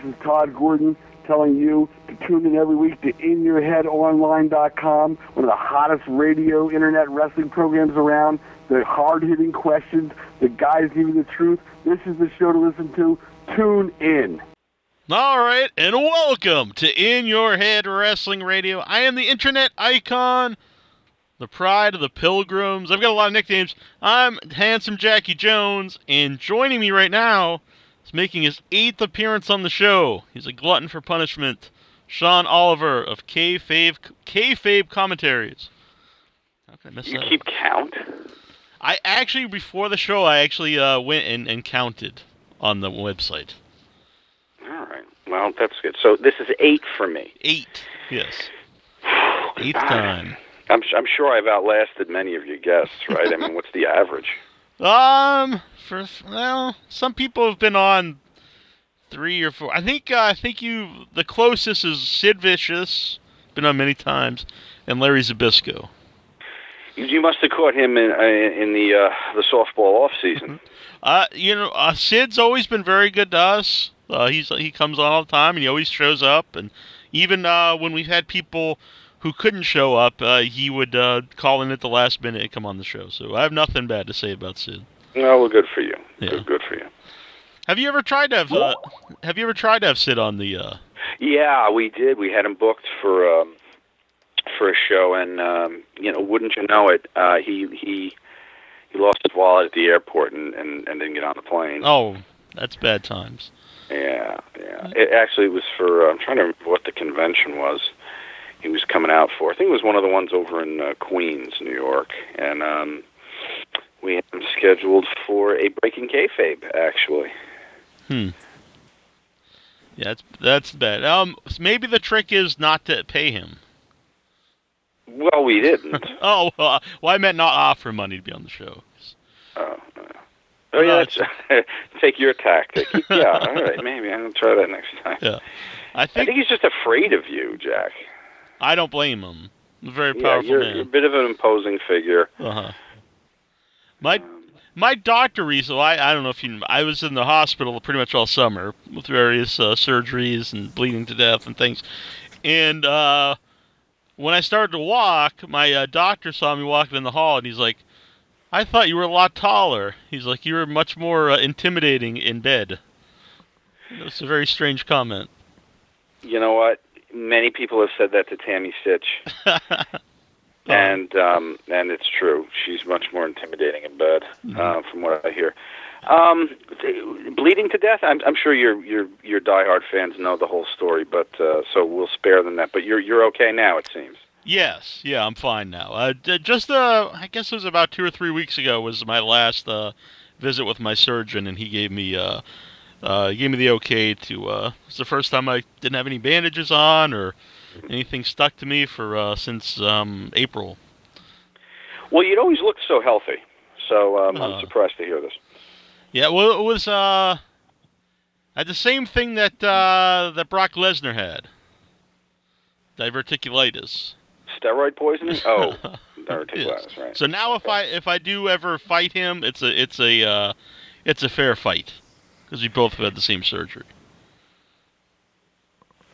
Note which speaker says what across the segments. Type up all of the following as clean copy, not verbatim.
Speaker 1: This is Todd Gordon telling you to tune in every week to InYourHeadOnline.com, one of the hottest radio internet wrestling programs around. The hard-hitting questions, the guys giving the truth. This is the show to listen to. Tune in.
Speaker 2: All right, and welcome to In Your Head Wrestling Radio. I am the internet icon, the pride of the pilgrims. I've got a lot of nicknames. I'm Handsome Jackie Jones, and joining me right now is making his 8th appearance on the show. He's a glutton for punishment. Sean Oliver of Kayfabe Commentaries. How can I mess that up?
Speaker 3: You keep count?
Speaker 2: I actually, before the show, I actually went and counted on the website.
Speaker 3: All right. Well, that's good. So this is 8 for me. 8,
Speaker 2: yes. 8th time.
Speaker 3: I'm sure I've outlasted many of your guests, right? I mean, what's the average?
Speaker 2: Some people have been on 3 or 4. I think the closest is Sid Vicious, been on many times, and Larry Zbyszko.
Speaker 3: You must have caught him in the softball off season.
Speaker 2: Sid's always been very good to us. He comes on all the time, and he always shows up. And even when we've had people who couldn't show up, he would call in at the last minute and come on the show. So I have nothing bad to say about Sid.
Speaker 3: Well, good for you.
Speaker 2: Yeah.
Speaker 3: Good for you.
Speaker 2: Have you ever tried to have Sid on the?
Speaker 3: Yeah, we did. We had him booked for a show, and wouldn't you know it, he lost his wallet at the airport and didn't get on the plane.
Speaker 2: Oh, that's bad times.
Speaker 3: Yeah. It actually was for, I'm trying to remember what the convention was he was coming out for. I think it was one of the ones over in Queens, New York, and we had him scheduled for a Breaking Kayfabe, actually.
Speaker 2: Yeah, that's bad. Maybe the trick is not to pay him.
Speaker 3: Well, we didn't.
Speaker 2: Well, I meant not offer money to be on the show.
Speaker 3: Oh, yeah, take your tactic. Yeah, all right, maybe I'm going to try that next time.
Speaker 2: Yeah. I
Speaker 3: think he's just afraid of you, Jack.
Speaker 2: I don't blame him. He's a very powerful man.
Speaker 3: You're a bit of an imposing figure.
Speaker 2: Uh-huh. My doctor recently, I don't know if you, I was in the hospital pretty much all summer with various surgeries and bleeding to death and things. And when I started to walk, my doctor saw me walking in the hall, and he's like, I thought you were a lot taller. He's like, you were much more intimidating in bed. That's a very strange comment.
Speaker 3: You know what? Many people have said that to Tammi Stitch. And it's true. She's much more intimidating in bed, from what I hear. Bleeding to death, I'm sure your diehard fans know the whole story, but so we'll spare them that. But you're okay now, it seems.
Speaker 2: Yes, yeah, I'm fine now. I guess it was about 2 or 3 weeks ago was my last visit with my surgeon, and he gave me the okay to. It's the first time I didn't have any bandages on or anything stuck to me for since April.
Speaker 3: Well, you'd always looked so healthy, so I'm surprised to hear this.
Speaker 2: Yeah, well, it was I had the same thing that Brock Lesnar had. Diverticulitis.
Speaker 3: Steroid poisoning? Oh, diverticulitis,
Speaker 2: yes.
Speaker 3: Right.
Speaker 2: So now if I do ever fight him, it's a fair fight because we both have had the same surgery.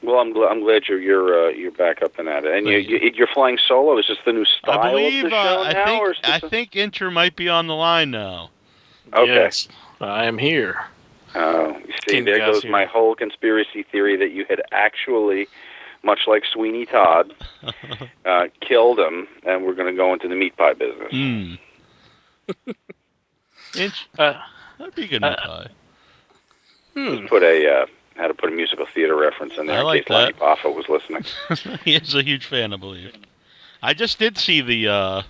Speaker 3: Well, I'm glad you're back up and at it, and you're flying solo. Is this the new style
Speaker 2: I believe,
Speaker 3: of the show now?
Speaker 2: I think Inter might be on the line now.
Speaker 3: Okay.
Speaker 4: Yes, I am here.
Speaker 3: Oh, you see, there goes my whole conspiracy theory that you had actually, much like Sweeney Todd, killed him, and we're going to go into the meat pie business.
Speaker 2: That'd be a good meat pie.
Speaker 3: Just had to put a musical theater reference in there in case Lenny Boffa was listening.
Speaker 2: He is a huge fan, I believe. I just did see the,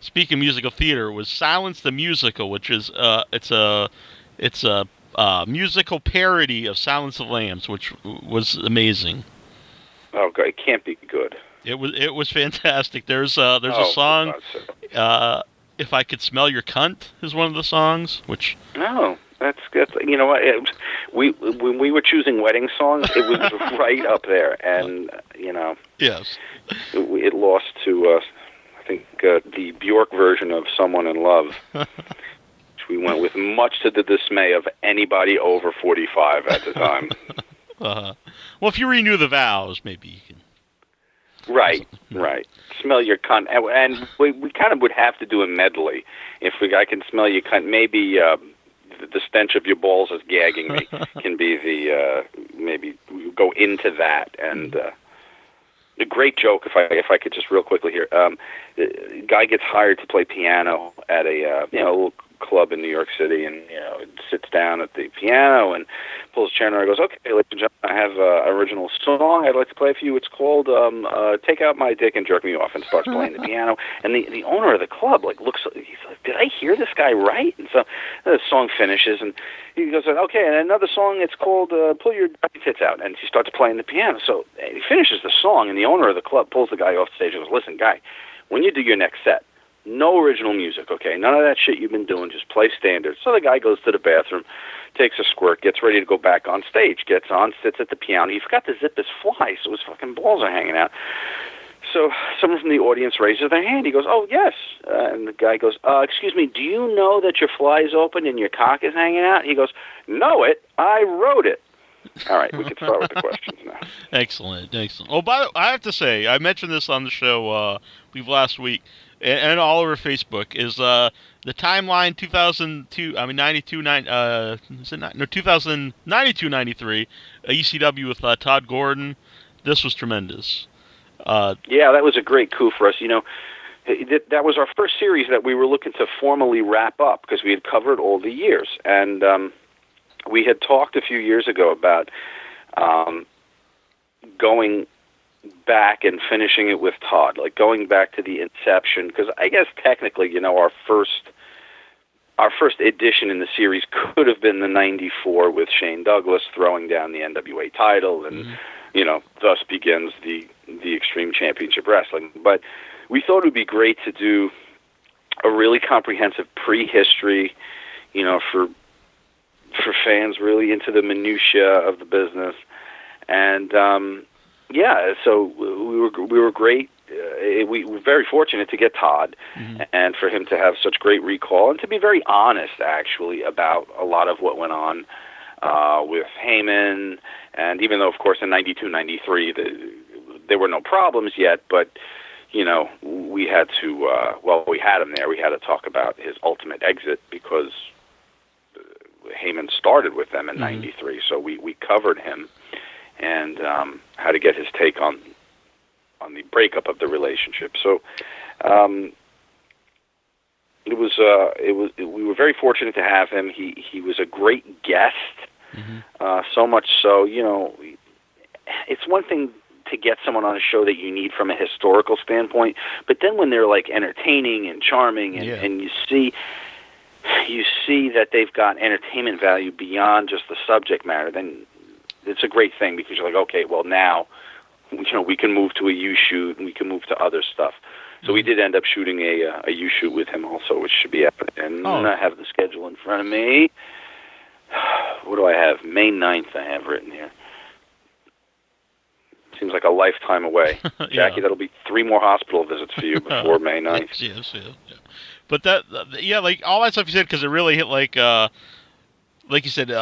Speaker 2: speaking of musical theater, was Silence the Musical, which is, it's a musical parody of Silence of the Lambs, which was amazing.
Speaker 3: Oh, God, it can't be good.
Speaker 2: It was fantastic. There's a song, If I Could Smell Your Cunt is one of the songs, which...
Speaker 3: Oh, that's good. You know what? When we were choosing wedding songs, it was right up there, and,
Speaker 2: Yes.
Speaker 3: It lost to, I think, the Bjork version of Someone in Love, which we went with much to the dismay of anybody over 45 at the time.
Speaker 2: Well, if you renew the vows, maybe you can.
Speaker 3: Right. Smell your cunt, and we kind of would have to do a medley. If I can smell your cunt, maybe the stench of your balls is gagging me. Can be the maybe go into that. And a great joke, if I could just real quickly here. The guy gets hired to play piano at a little club in New York City, and sits down at the piano and pulls a chair and goes, "Okay, ladies and gentlemen, I have an original song I'd like to play for you. It's called Take Out My Dick and Jerk Me Off," and starts playing the piano. And the owner of the club looks, he's like, "Did I hear this guy right?" And so the song finishes, and he goes, "Okay, and another song, it's called Pull Your Tits Out," and he starts playing the piano. So he finishes the song, and the owner of the club pulls the guy off stage and goes, "Listen, guy, when you do your next set, no original music, okay? None of that shit you've been doing. Just play standards." So the guy goes to the bathroom, takes a squirt, gets ready to go back on stage, gets on, sits at the piano. He forgot to zip his fly, so his fucking balls are hanging out. So someone from the audience raises their hand. He goes, "Oh, yes." And the guy goes, "Excuse me, do you know that your fly is open and your cock is hanging out?" He goes, "Know it? I wrote it." All right, we can start with the questions now.
Speaker 2: Excellent. Oh, I have to say, I mentioned this on the show last week, and all over Facebook, is the timeline 2002, 92-93 ECW with Tod Gordon. This was tremendous.
Speaker 3: Yeah, that was a great coup for us. That was our first series that we were looking to formally wrap up because we had covered all the years. And we had talked a few years ago about going back and finishing it with Todd, like going back to the inception, because I guess technically, our first edition in the series could have been the 94 with Shane Douglas throwing down the NWA title, and thus begins the Extreme Championship Wrestling. But we thought it would be great to do a really comprehensive prehistory, for fans really into the minutia of the business. And so we were great. We were very fortunate to get Todd, and for him to have such great recall, and to be very honest, actually, about a lot of what went on with Heyman. And even though, of course, in 92, 93, there were no problems yet, but we had to. We had him there. We had to talk about his ultimate exit because Heyman started with them in 93, so we covered him and how to get his take on the breakup of the relationship. So we were very fortunate to have him. He was a great guest, so much so, it's one thing to get someone on a show that you need from a historical standpoint, but then when they're like entertaining and charming and you see that they've got entertainment value beyond just the subject matter, then it's a great thing, because you're like, okay, well now, we can move to a U-shoot and we can move to other stuff. So we did end up shooting a U-shoot with him also, which should be happening. And I have the schedule in front of me. What do I have? May 9th I have written here. Seems like a lifetime away. Jackie, that'll be 3 more hospital visits for you before May 9th.
Speaker 2: Yes. But like all that stuff you said, because it really hit like you said,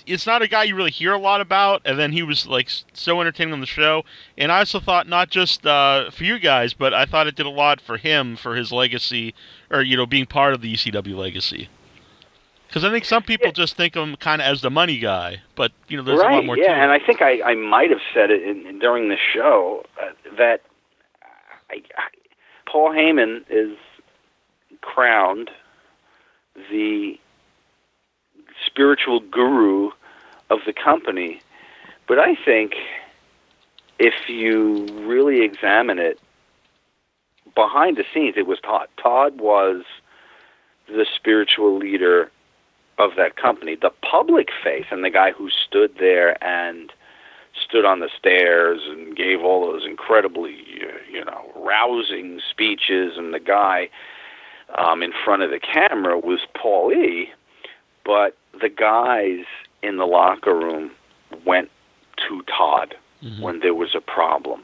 Speaker 2: it's not a guy you really hear a lot about, and then he was like so entertaining on the show. And I also thought not just for you guys, but I thought it did a lot for him, for his legacy, or being part of the ECW legacy. Because I think some people just think of him kind of as the money guy, but there's a lot more to it.
Speaker 3: And I think I might have said it during the show that Paul Heyman is crowned the spiritual guru of the company, but I think if you really examine it, behind the scenes, it was Todd. Todd was the spiritual leader of that company, the public face, and the guy who stood there and stood on the stairs and gave all those incredibly, rousing speeches, and the guy in front of the camera was Paul E., but the guys in the locker room went to Todd when there was a problem,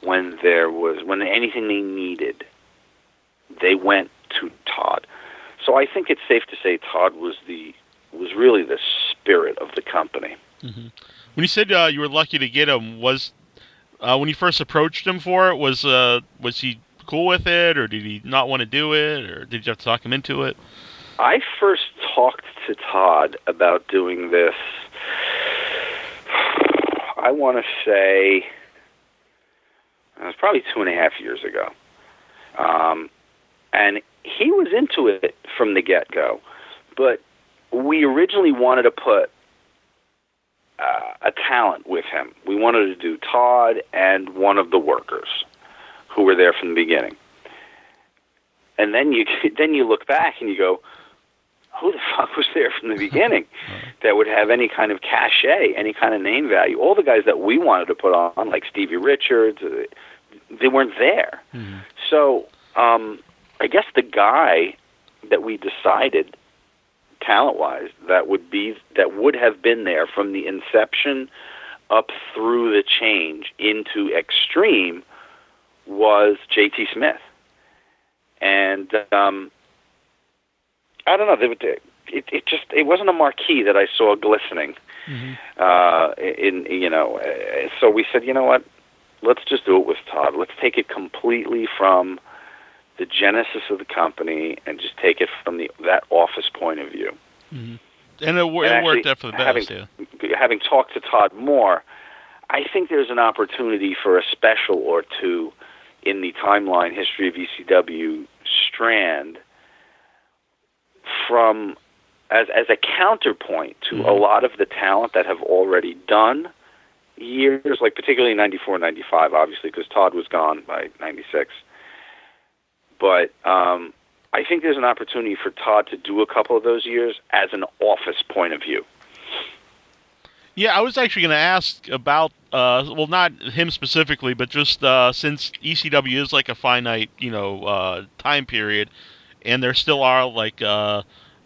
Speaker 3: when anything they needed, they went to Todd. So I think it's safe to say Todd was really the spirit of the company.
Speaker 2: When you said you were lucky to get him, was when you first approached him for it, was he cool with it, or did he not want to do it, or did you have to talk him into it?
Speaker 3: I first talked to Todd about doing this, I want to say, it was probably 2.5 years ago. And he was into it from the get-go. But we originally wanted to put a talent with him. We wanted to do Todd and one of the workers who were there from the beginning. And then you look back and you go, who the fuck was there from the beginning that would have any kind of cachet, any kind of name value? All the guys that we wanted to put on, like Stevie Richards, they weren't there. Mm-hmm. So I guess the guy that we decided, talent-wise, that would have been there from the inception up through the change into Extreme was J.T. Smith. And I don't know. It wasn't a marquee that I saw glistening. Mm-hmm. So we said, you know what? Let's just do it with Todd. Let's take it completely from the genesis of the company and just take it from that office point of view.
Speaker 2: Mm-hmm. And it worked out for the best.
Speaker 3: Having talked to Todd more, I think there's an opportunity for a special or two in the timeline history of ECW strand from as a counterpoint to a lot of the talent that have already done years, like particularly 94, 95, obviously, because Todd was gone by 96. But I think there's an opportunity for Todd to do a couple of those years as an office point of view.
Speaker 2: Yeah, I was actually going to ask about, well, not him specifically, but just since ECW is like a finite, time period, and there still are like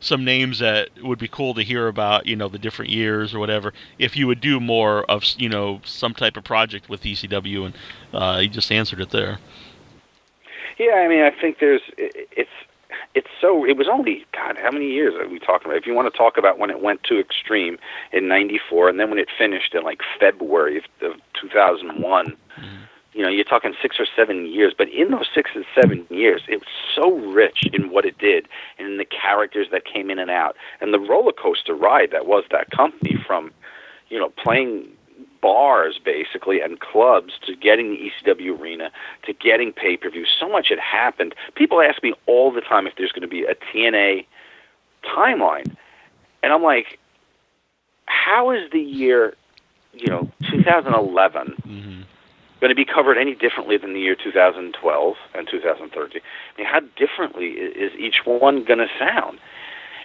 Speaker 2: some names that would be cool to hear about, the different years or whatever, if you would do more of, some type of project with ECW, and you just answered it there.
Speaker 3: Yeah, I mean, I think it was only, God, how many years are we talking about? If you want to talk about when it went to Extreme in 94, and then when it finished in like February of 2001, you're talking 6 or 7 years. But in those 6 or 7 years, it was so rich in what it did and in the characters that came in and out. And the roller coaster ride that was that company from, playing bars basically and clubs to getting the ECW arena to getting pay-per-view. So much had happened. People ask me all the time if there's going to be a TNA timeline. And I'm like, how is the year, 2011 going to be covered any differently than the year 2012 and 2013? I mean, how differently is each one going to sound?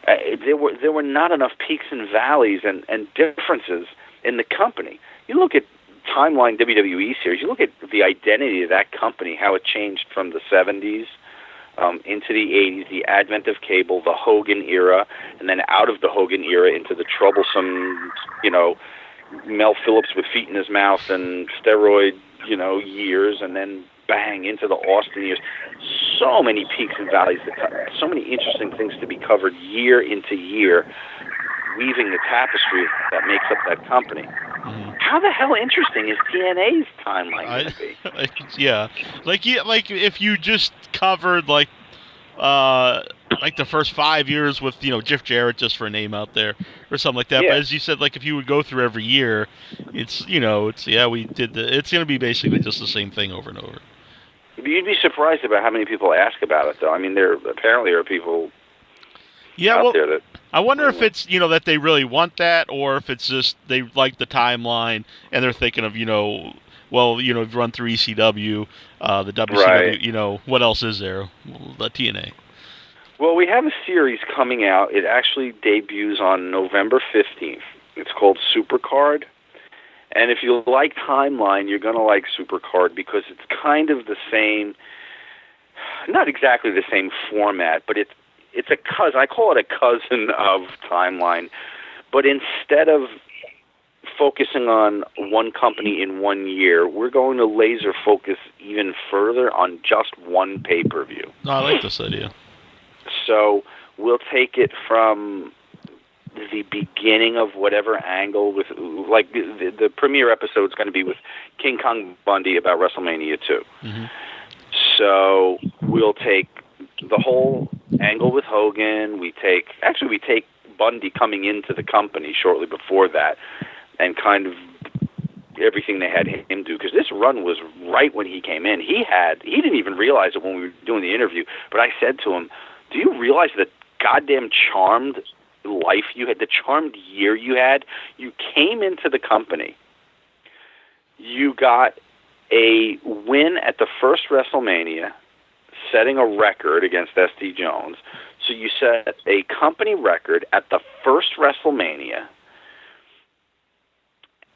Speaker 3: There were not enough peaks and valleys and differences in the company. You look at Timeline WWE series, you look at the identity of that company, how it changed from the 70s into the 80s, the advent of cable, the Hogan era, and then out of the Hogan era into the troublesome, Mel Phillips with feet in his mouth and steroid, years, and then bang into the Austin years. So many peaks and valleys, so many interesting things to be covered year into year, weaving the tapestry that makes up that company. How the hell interesting is TNA's timeline going to be?
Speaker 2: Yeah, like if you just covered like the first 5 years with Jeff Jarrett, just for a name out there or something like that. Yeah. But as you said, like if you would go through every year, it's we did it's going to be basically just the same thing over and over.
Speaker 3: You'd be surprised about how many people ask about it, though. I mean, there apparently are people. Out there that.
Speaker 2: I wonder if it's, that they really want that, or if it's just they like the timeline and they're thinking of, run through ECW, the WCW, right. What else is there? The TNA.
Speaker 3: Well, we have a series coming out. It actually debuts on November 15th. It's called Supercard. And if you like Timeline, you're going to like Supercard because it's kind of the same, not exactly the same format, but it's a cousin. I call it a cousin of Timeline. But instead of focusing on one company in 1 year, we're going to laser focus even further on just one pay-per-view.
Speaker 2: No, I like this idea.
Speaker 3: So we'll take it from the beginning of whatever angle with, like, the premiere episode is going to be with King Kong Bundy about WrestleMania 2.
Speaker 2: Mm-hmm.
Speaker 3: So we'll take the whole angle with Hogan. We take Bundy coming into the company shortly before that, and kind of everything they had him do, because this run was right when he came in. He didn't even realize it when we were doing the interview, but I said to him, do you realize the goddamn charmed life you had, the charmed year you had? You came into the company, you got a win at the first WrestleMania, setting a record against S.D. Jones. So you set a company record at the first WrestleMania.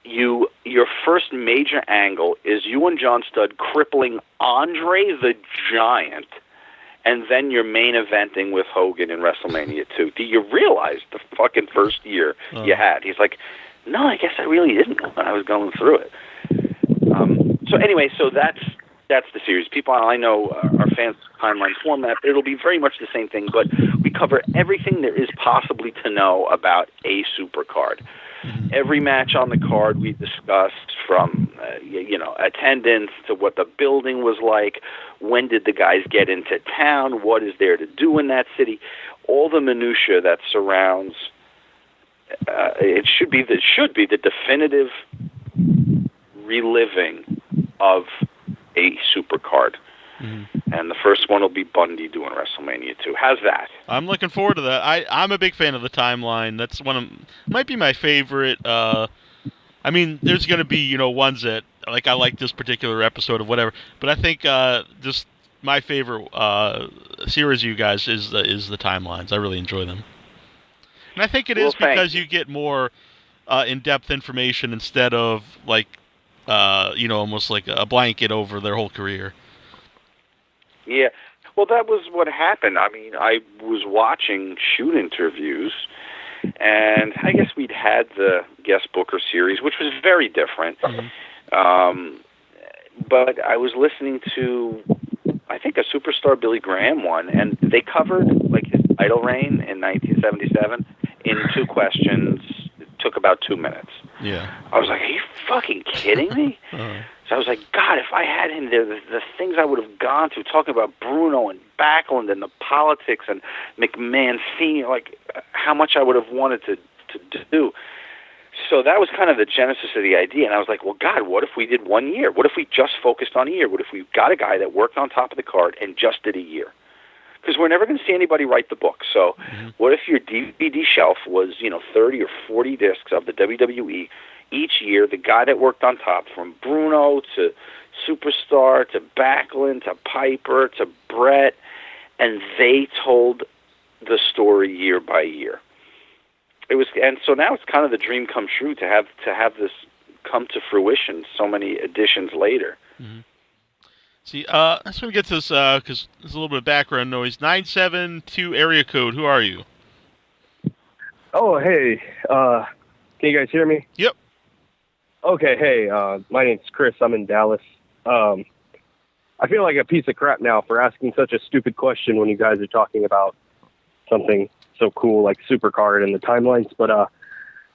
Speaker 3: Your first major angle is you and John Studd crippling Andre the Giant, and then you're main eventing with Hogan in WrestleMania 2. Do you realize the fucking first year you had? He's like, no, I guess I really didn't when I was going through it. So anyway, so that's the series. People I know are fans of timeline format. It'll be very much the same thing, but we cover everything there is possibly to know about a supercard. Every match on the card we discussed, from attendance to what the building was like, when did the guys get into town, what is there to do in that city, all the minutia that surrounds. It should be the definitive reliving of a supercard. Mm-hmm. And the first one will be Bundy doing WrestleMania 2. How's that?
Speaker 2: I'm looking forward to that. I'm a big fan of the timeline. That's might be my favorite. I mean, there's going to be, ones that, like, I like this particular episode of whatever, but I think just my favorite series of you guys is the timelines. I really enjoy them. And I think it is because you get more in-depth information instead of, like, almost like a blanket over their whole career.
Speaker 3: Yeah, well, that was what happened. I mean, I was watching shoot interviews, and I guess we'd had the guest booker series, which was very different. Mm-hmm. But I was listening to, I think, a Superstar Billy Graham one, and they covered, like, his title reign in 1977 in 2 questions. It took about 2 minutes.
Speaker 2: Yeah.
Speaker 3: I was like, are you fucking kidding me? Uh-huh. So I was like, God, if I had him there, the things I would have gone through, talking about Bruno and Backlund and the politics and McMahon Sr., like, how much I would have wanted to do. So that was kind of the genesis of the idea. And I was like, well, God, what if we did 1 year? What if we just focused on a year? What if we got a guy that worked on top of the card and just did a year? Because we're never going to see anybody write the book. So what if your DVD shelf was, 30 or 40 discs of the WWE? Each year, the guy that worked on top, from Bruno to Superstar to Backlund to Piper to Brett, and they told the story year by year. It was, and so now it's kind of the dream come true to have this come to fruition so many editions later.
Speaker 2: Mm-hmm. See, I just want to get to this because there's a little bit of background noise. 972 area code. Who are you?
Speaker 5: Oh, hey. Can you guys hear me?
Speaker 2: Yep.
Speaker 5: Okay, hey, my name's Chris. I'm in Dallas. I feel like a piece of crap now for asking such a stupid question when you guys are talking about something so cool like Supercard and the timelines. But,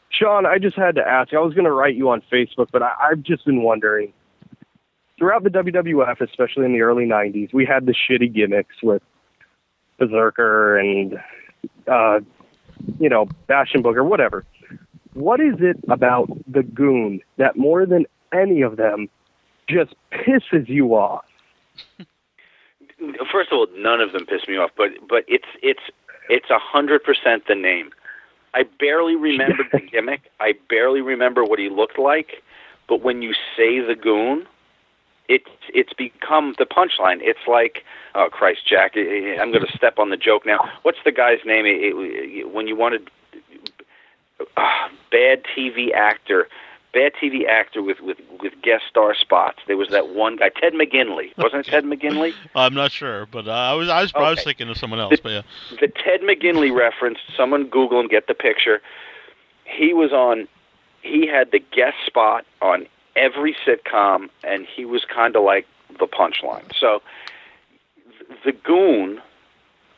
Speaker 5: Sean, I just had to ask. I was going to write you on Facebook, but I've just been wondering. Throughout the WWF, especially in the early 90s, we had the shitty gimmicks with Berserker and, Bash and Booger, whatever. What is it about the Goon that more than any of them just pisses you off?
Speaker 3: First of all, none of them piss me off, but it's 100% the name. I barely remember the gimmick. I barely remember what he looked like, but when you say the Goon, it's become the punchline. It's like, oh Christ, Jack, I'm going to step on the joke now. What's the guy's name? When you wanted bad TV actor with guest star spots. There was that one guy, Ted McGinley. Wasn't it Ted McGinley?
Speaker 2: I'm not sure, but I was thinking of someone else. But yeah,
Speaker 3: the Ted McGinley reference. Someone Google and get the picture. He had the guest spot on every sitcom, and he was kind of like the punchline. So the Goon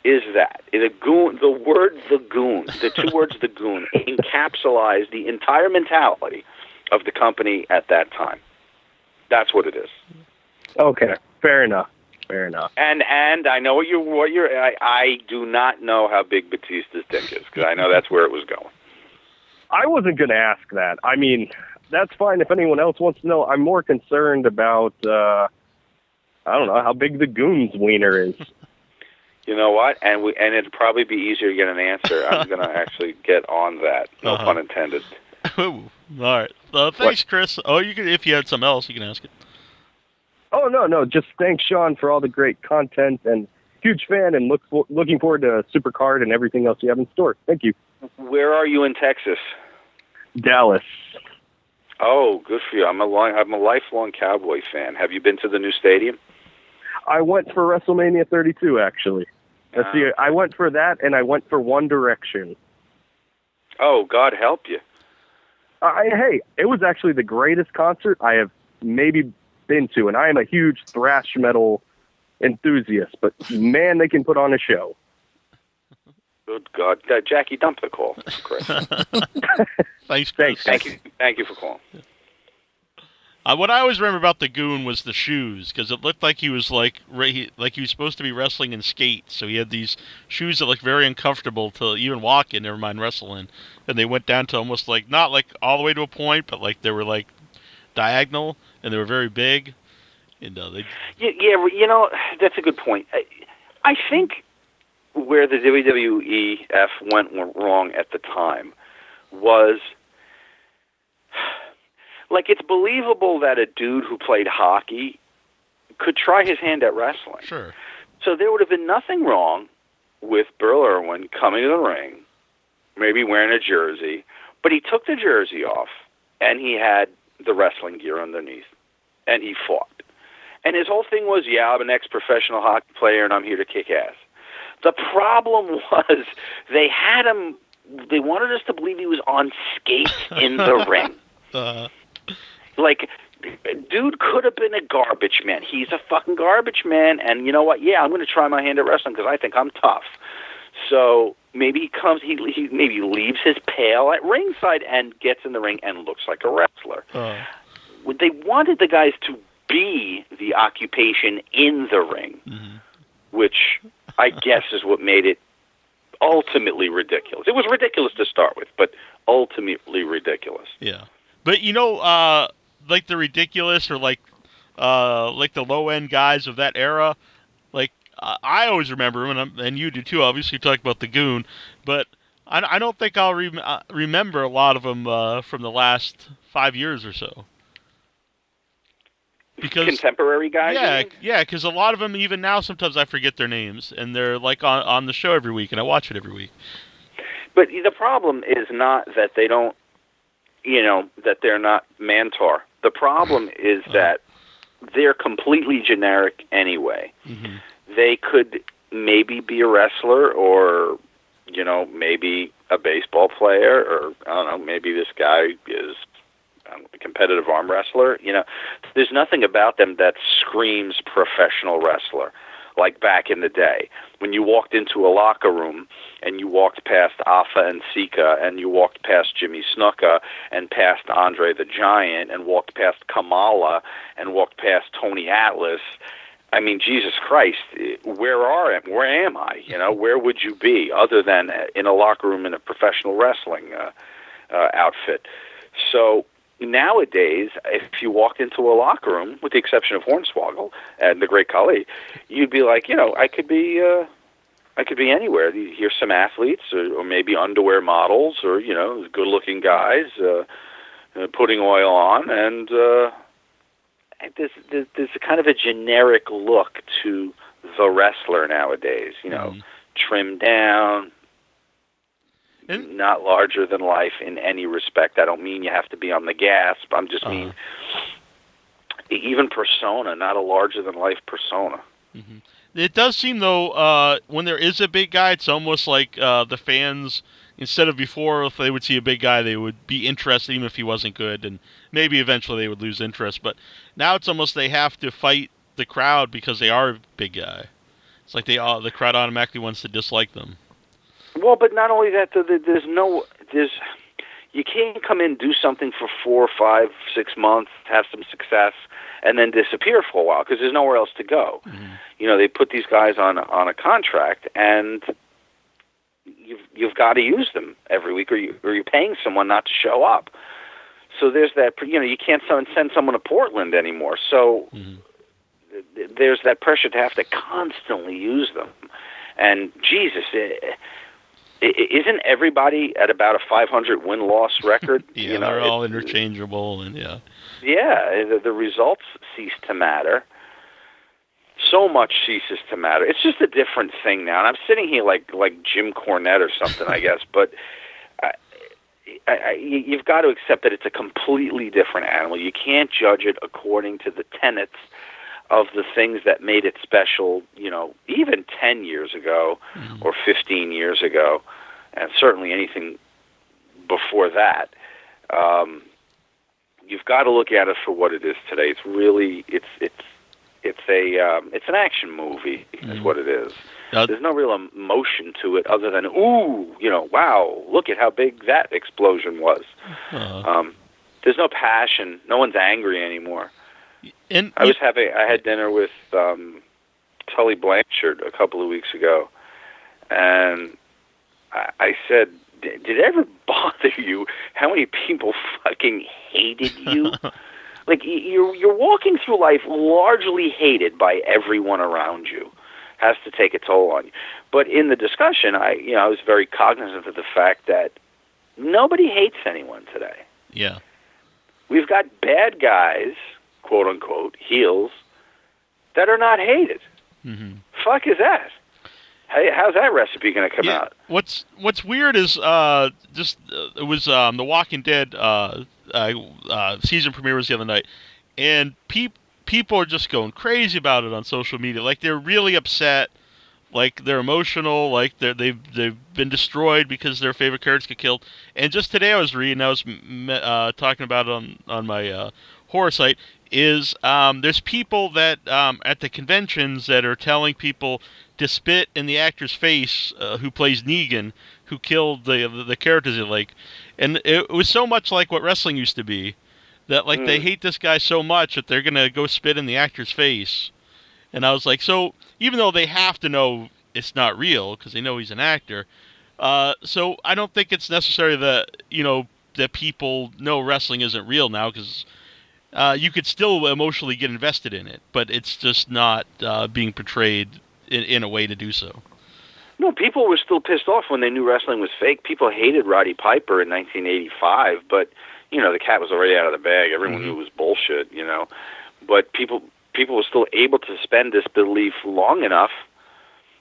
Speaker 3: is that the goon? The word "the goon," the two words "the goon," encapsulized the entire mentality of the company at that time. That's what it is.
Speaker 5: Okay, fair enough. Fair enough.
Speaker 3: And I know I do not know how big Batista's dick is, because I know that's where it was going.
Speaker 5: I wasn't going to ask that. I mean, that's fine if anyone else wants to know. I'm more concerned about, I don't know, how big the goon's wiener is.
Speaker 3: You know what? And it'd probably be easier to get an answer. I'm going to actually get on that. No pun intended.
Speaker 2: Ooh, all right. Thanks, Chris. Oh, you can, if you had something else, you can ask it.
Speaker 5: Oh, no. Just thanks, Sean, for all the great content, and huge fan, and looking forward to Supercard and everything else you have in store. Thank you.
Speaker 3: Where are you in Texas?
Speaker 5: Dallas.
Speaker 3: Oh, good for you. I'm a lifelong Cowboy fan. Have you been to the new stadium?
Speaker 5: I went for WrestleMania 32, actually. I went for that, and I went for One Direction.
Speaker 3: Oh, God help you.
Speaker 5: Hey, it was actually the greatest concert I have maybe been to, and I am a huge thrash metal enthusiast, but man, they can put on a show.
Speaker 3: Good God. Jackie, dump the call, Chris.
Speaker 2: Thanks, Chris.
Speaker 3: Thank you for calling.
Speaker 2: What I always remember about the Goon was the shoes, because it looked like he was like he was supposed to be wrestling in skates. So he had these shoes that looked very uncomfortable to even walk in, never mind wrestle in. And they went down to almost like, not like all the way to a point, but like they were like diagonal, and they were very big. And
Speaker 3: Yeah, you know, that's a good point. I think where the WWEF went wrong at the time was, like, it's believable that a dude who played hockey could try his hand at wrestling.
Speaker 2: Sure.
Speaker 3: So there would have been nothing wrong with Burrell Irwin coming to the ring, maybe wearing a jersey, but he took the jersey off, and he had the wrestling gear underneath, and he fought. And his whole thing was, I'm an ex-professional hockey player, and I'm here to kick ass. The problem was they wanted us to believe he was on skates in the ring. Like, dude could have been a garbage man. He's a fucking garbage man, and you know what? Yeah, I'm going to try my hand at wrestling because I think I'm tough. So maybe he comes, he maybe leaves his pail at ringside and gets in the ring and looks like a wrestler. They wanted the guys to be the occupation in the ring, which I guess is what made it ultimately ridiculous. It was ridiculous to start with, but ultimately ridiculous.
Speaker 2: Yeah. But, you know, like the ridiculous or like the low-end guys of that era, like, I always remember them, and you do too, obviously, you talk about the Goon, but I don't think I'll remember a lot of them from the last 5 years or so. Because
Speaker 3: contemporary guys?
Speaker 2: Yeah, because a lot of them, even now, sometimes I forget their names, and they're like on the show every week, and I watch it every week.
Speaker 3: But the problem is not that they don't, that they're not Mantar. The problem is that they're completely generic anyway. Mm-hmm. They could maybe be a wrestler or, maybe a baseball player or, I don't know, maybe this guy is a competitive arm wrestler. There's nothing about them that screams professional wrestler. Like back in the day, when you walked into a locker room and you walked past Afa and Sika and you walked past Jimmy Snuka and past Andre the Giant and walked past Kamala and walked past Tony Atlas. I mean, Jesus Christ, where am I? Where would you be other than in a locker room in a professional wrestling outfit? So nowadays, if you walked into a locker room, with the exception of Hornswoggle and the Great Khali, you'd be like, I could be anywhere. Here's some athletes, or maybe underwear models, or good-looking guys putting oil on, and there's a kind of a generic look to the wrestler nowadays. Trimmed down. Not larger than life in any respect. I don't mean you have to be on the gas, but I'm just mean even persona, not a larger than life persona.
Speaker 2: Mm-hmm. It does seem though, when there is a big guy, it's almost like the fans, instead of before, if they would see a big guy, they would be interested even if he wasn't good, and maybe eventually they would lose interest. But now it's almost they have to fight the crowd because they are a big guy. It's like the crowd automatically wants to dislike them.
Speaker 3: Well, but not only that, you can't come in, do something for 4, 5, 6 months, have some success, and then disappear for a while because there's nowhere else to go. Mm-hmm. They put these guys on a contract, and you've got to use them every week, or you're paying someone not to show up. So there's that. You can't send someone to Portland anymore. So there's that pressure to have to constantly use them. And Jesus, isn't everybody at about a 500 win-loss record?
Speaker 2: Yeah, they're all interchangeable, and yeah.
Speaker 3: Yeah, the results cease to matter. So much ceases to matter. It's just a different thing now. And I'm sitting here like Jim Cornette or something, I guess. But you've got to accept that it's a completely different animal. You can't judge it according to the tenets of the things that made it special, even 10 years ago or 15 years ago, and certainly anything before that. You've got to look at it for what it is today. It's really it's an action movie is what it is. There's no real emotion to it other than wow, look at how big that explosion was. There's no passion. No one's angry anymore. I had dinner with Tully Blanchard a couple of weeks ago, and I said, did it ever bother you how many people fucking hated you? Like, you're walking through life largely hated by everyone around you. Has to take a toll on you. But in the discussion, I was very cognizant of the fact that nobody hates anyone today.
Speaker 2: Yeah.
Speaker 3: We've got bad guys, quote unquote, heels, that are not hated. Mm-hmm. Fuck is that? Hey, how's that recipe going to come out?
Speaker 2: What's weird is it was The Walking Dead season premiere was the other night, and people are just going crazy about it on social media. Like, they're really upset, like they're emotional, like they've been destroyed because their favorite characters get killed. And just today I was reading, I was talking about it on my horror site. Is there's people that at the conventions that are telling people to spit in the actor's face who plays Negan, who killed the characters they like. And it was so much like what wrestling used to be, that like they hate this guy so much that they're going to go spit in the actor's face. And I was like, so even though they have to know it's not real because they know he's an actor, so I don't think it's necessary that, that people know wrestling isn't real now, because you could still emotionally get invested in it, but it's just not being portrayed in a way to do so.
Speaker 3: No, people were still pissed off when they knew wrestling was fake. People hated Roddy Piper in 1985, but, the cat was already out of the bag. Everyone knew it was bullshit, But people were still able to suspend disbelief long enough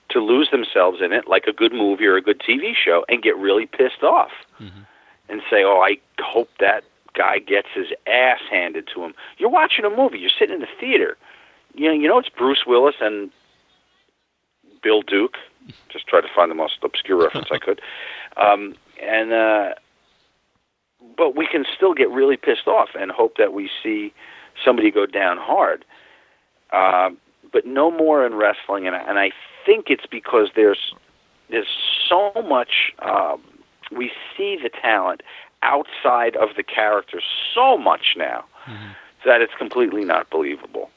Speaker 3: to lose themselves in it, like a good movie or a good TV show, and get really pissed off and say, oh, I hope that guy gets his ass handed to him. You're watching a movie. You're sitting in the theater. It's Bruce Willis and Bill Duke. Just tried to find the most obscure reference I could. But we can still get really pissed off and hope that we see somebody go down hard. But no more in wrestling, and I think it's because there's so much. We see the talent outside of the character so much now that it's completely not believable.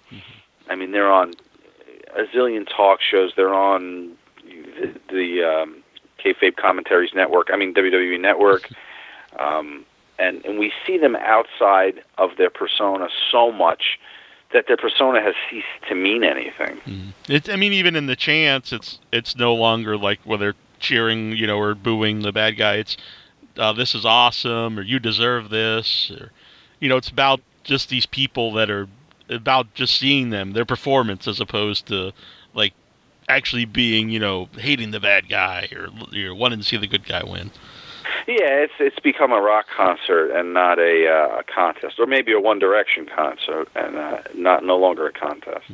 Speaker 3: I mean, they're on a zillion talk shows. They're on the Kayfabe Commentaries Network. I mean, WWE Network. And we see them outside of their persona so much that their persona has ceased to mean anything.
Speaker 2: Even in the chants, it's no longer like where they're cheering, or booing the bad guy. It's this is awesome, or you deserve this, or it's about just these people that are about just seeing them, their performance, as opposed to like actually being, hating the bad guy or wanting to see the good guy win.
Speaker 3: Yeah, it's become a rock concert and not a contest, or maybe a One Direction concert and no longer a contest.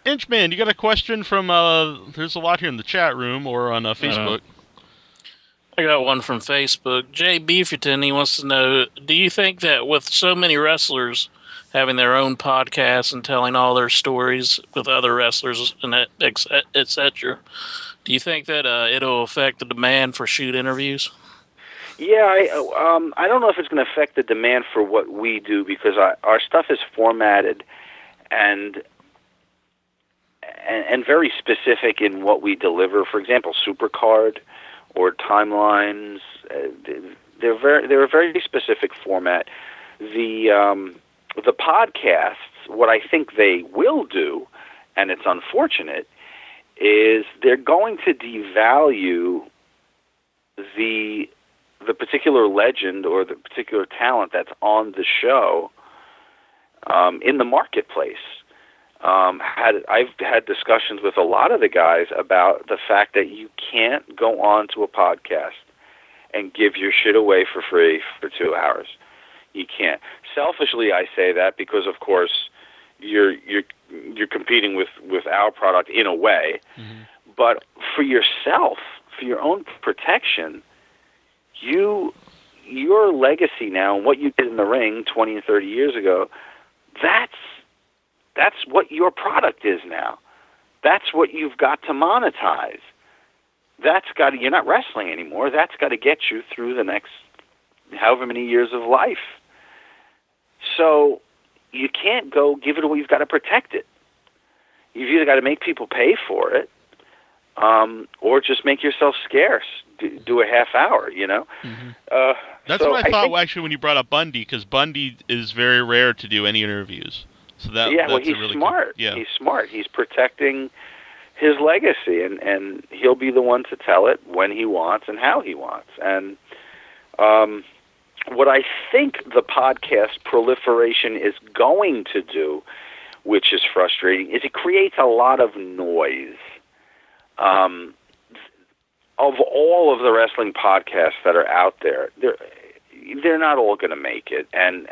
Speaker 2: Inchman, you got a question from? There's a lot here in the chat room or on Facebook.
Speaker 4: I got one from Facebook. Jay Beeferton, he wants to know: do you think that with so many wrestlers having their own podcast and telling all their stories with other wrestlers and etc. Do you think that it'll affect the demand for shoot interviews?
Speaker 3: Yeah, I don't know if it's going to affect the demand for what we do because our stuff is formatted and very specific in what we deliver. For example, Supercard or Timelines, they're a very specific format. The podcasts, what I think they will do, and it's unfortunate, is they're going to devalue the particular legend or the particular talent that's on the show in the marketplace. I've had discussions with a lot of the guys about the fact that you can't go on to a podcast and give your shit away for free for 2 hours. You can't. Selfishly, I say that because, of course, you're competing with our product in a way. Mm-hmm. But for yourself, for your own protection, your legacy now and what you did in the ring 20 and 30 years ago, that's what your product is now. That's what you've got to monetize. You're not wrestling anymore. That's got to get you through the next however many years of life. So you can't go give it away. You've got to protect it. You've either got to make people pay for it, or just make yourself scarce. Do a half hour, you know?
Speaker 2: Mm-hmm. That's what I thought, actually, when you brought up Bundy, because Bundy is very rare to do any interviews. So
Speaker 3: he's really smart. Yeah. He's smart. He's protecting his legacy, and he'll be the one to tell it when he wants and how he wants. And what I think the podcast proliferation is going to do, which is frustrating, is it creates a lot of noise. Of all of the wrestling podcasts that are out there, they're not all going to make it, and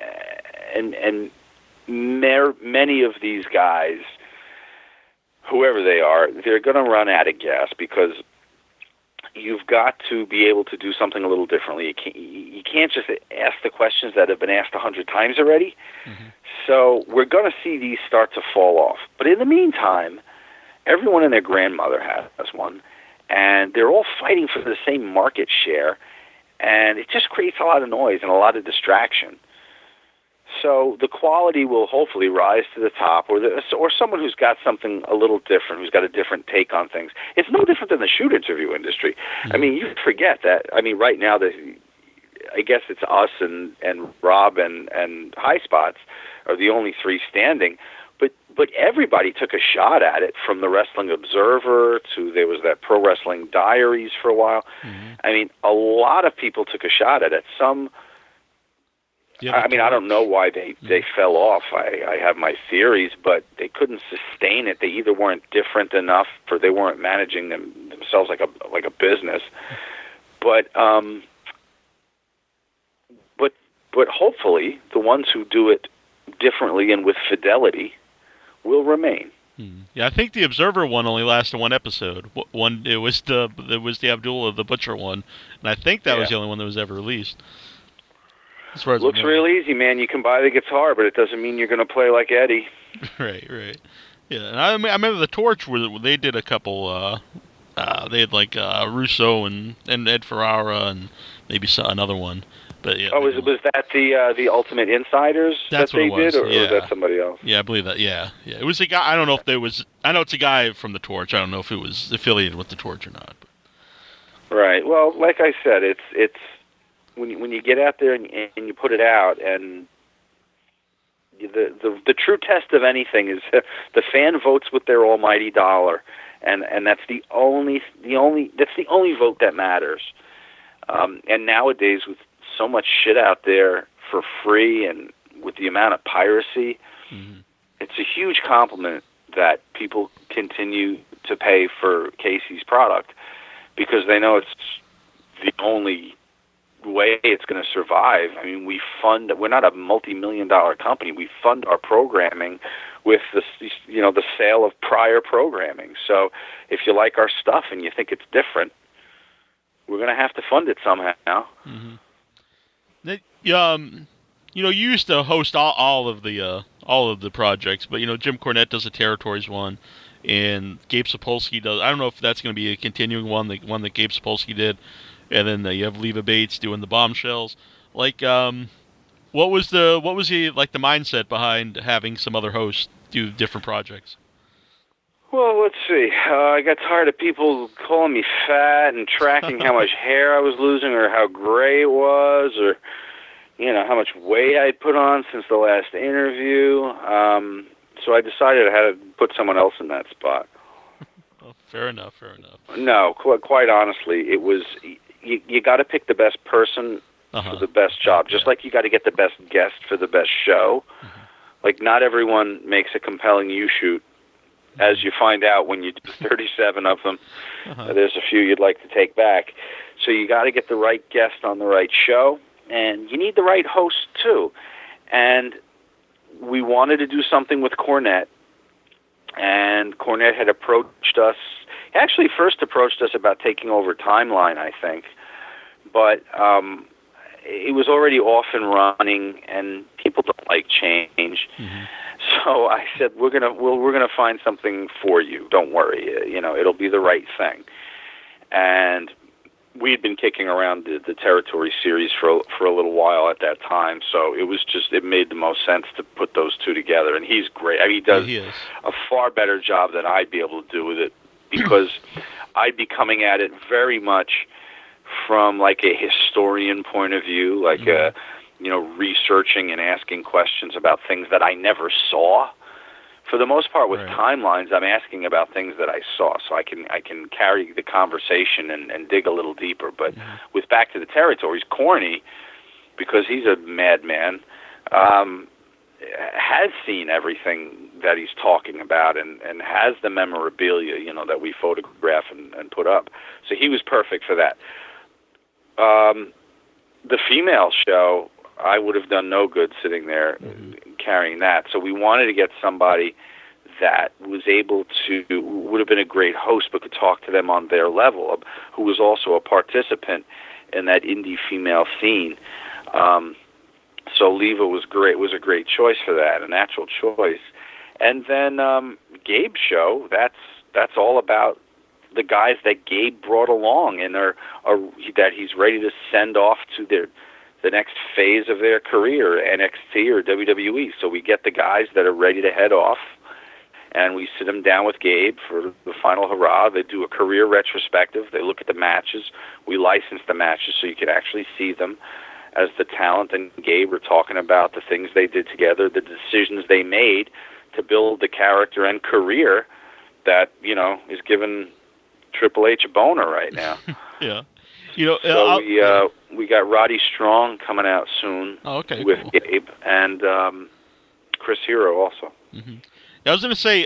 Speaker 3: many of these guys, whoever they are, they're going to run out of gas because you've got to be able to do something a little differently. You can't just ask the questions that have been asked 100 times already. Mm-hmm. So we're going to see these start to fall off. But in the meantime, everyone and their grandmother has one, and they're all fighting for the same market share, and it just creates a lot of noise and a lot of distraction. So the quality will hopefully rise to the top, or someone who's got something a little different, who's got a different take on things. It's no different than the shoot interview industry. Mm-hmm. I mean, you forget that. I mean, right now, I guess it's us and Rob and High Spots are the only three standing. But everybody took a shot at it, from the Wrestling Observer to there was that Pro Wrestling Diaries for a while. Mm-hmm. I mean, a lot of people took a shot at it. Some... I mean, I don't know why they fell off. I have my theories, but they couldn't sustain it. They either weren't different enough, or they weren't managing themselves like a business. But hopefully, the ones who do it differently and with fidelity will remain.
Speaker 2: Yeah, I think the Observer one only lasted one episode. It was the Abdullah the Butcher one, and I think that was the only one that was ever released.
Speaker 3: Looks real easy, man. You can buy the guitar, but it doesn't mean you're going to play like Eddie.
Speaker 2: Right. Yeah, and I remember the Torch where they did a couple. They had like Russo and Ed Ferrara and maybe another one. But yeah.
Speaker 3: Oh, was that the Ultimate Insiders that they did, or was that somebody else?
Speaker 2: Yeah, I believe that. Yeah. It was a guy. I don't know if there was. I know it's a guy from the Torch. I don't know if it was affiliated with the Torch or not. But.
Speaker 3: Right. Well, like I said, it's. When you get out there and you put it out, and the true test of anything is the fan votes with their almighty dollar, and that's the only vote that matters. And nowadays, with so much shit out there for free, and with the amount of piracy, mm-hmm. It's a huge compliment that people continue to pay for Casey's product, because they know it's the only way it's going to survive. I mean, we're not a multi-million-dollar company. We fund our programming with the sale of prior programming. So if you like our stuff and you think it's different, we're going to have to fund it somehow.
Speaker 2: Mm-hmm. you used to host all of the projects, but Jim Cornette does the Territories one, and Gabe Sapolsky does. I don't know if that's going to be a continuing one, the one that Gabe Sapolsky did, and then you have Leva Bates doing the Bombshells. Like, what was the mindset behind having some other hosts do different projects?
Speaker 3: Well, let's see. I got tired of people calling me fat and tracking how much hair I was losing or how gray it was or, how much weight I'd put on since the last interview. So I decided I had to put someone else in that spot.
Speaker 2: Well, fair enough.
Speaker 3: No, quite honestly, it was, you got to pick the best person for the best job, just like you got to get the best guest for the best show. Mm-hmm. Like, not everyone makes a compelling shoot. As you find out when you do 37 of them, there's a few you'd like to take back. So you got to get the right guest on the right show, and you need the right host too. And we wanted to do something with Cornette, and Cornette had approached us. He actually first approached us about taking over Timeline, I think, but it was already off and running, and people don't like change. Mm-hmm. So I said, we're gonna find something for you. Don't worry, it'll be the right thing. And we'd been kicking around the Territory series for a little while at that time, so it made the most sense to put those two together. And he's great. I mean, he does a far better job than I'd be able to do with it, because I'd be coming at it very much from like a historian point of view, like researching and asking questions about things that I never saw. For the most part, with timelines, I'm asking about things that I saw, so I can carry the conversation and dig a little deeper. But with Back to the Territories, Corny, because he's a madman, has seen everything that he's talking about and has the memorabilia, that we photograph and put up. So he was perfect for that. The female show, I would have done no good sitting there carrying that. So we wanted to get somebody that was able to, would have been a great host, but could talk to them on their level, who was also a participant in that indie female scene. So Leva was a great choice for that, a natural choice. And then Gabe's show, that's all about the guys that Gabe brought along and that he's ready to send off to the next phase of their career, NXT or WWE. So we get the guys that are ready to head off, and we sit them down with Gabe for the final hurrah. They do a career retrospective. They look at the matches. We license the matches so you can actually see them as the talent and Gabe are talking about the things they did together, the decisions they made to build the character and career that, is giving Triple H a boner right now.
Speaker 2: Yeah.
Speaker 3: So we got Roddy Strong coming out soon with cool. Gabe and Chris Hero also.
Speaker 2: Mm-hmm. I was going to say,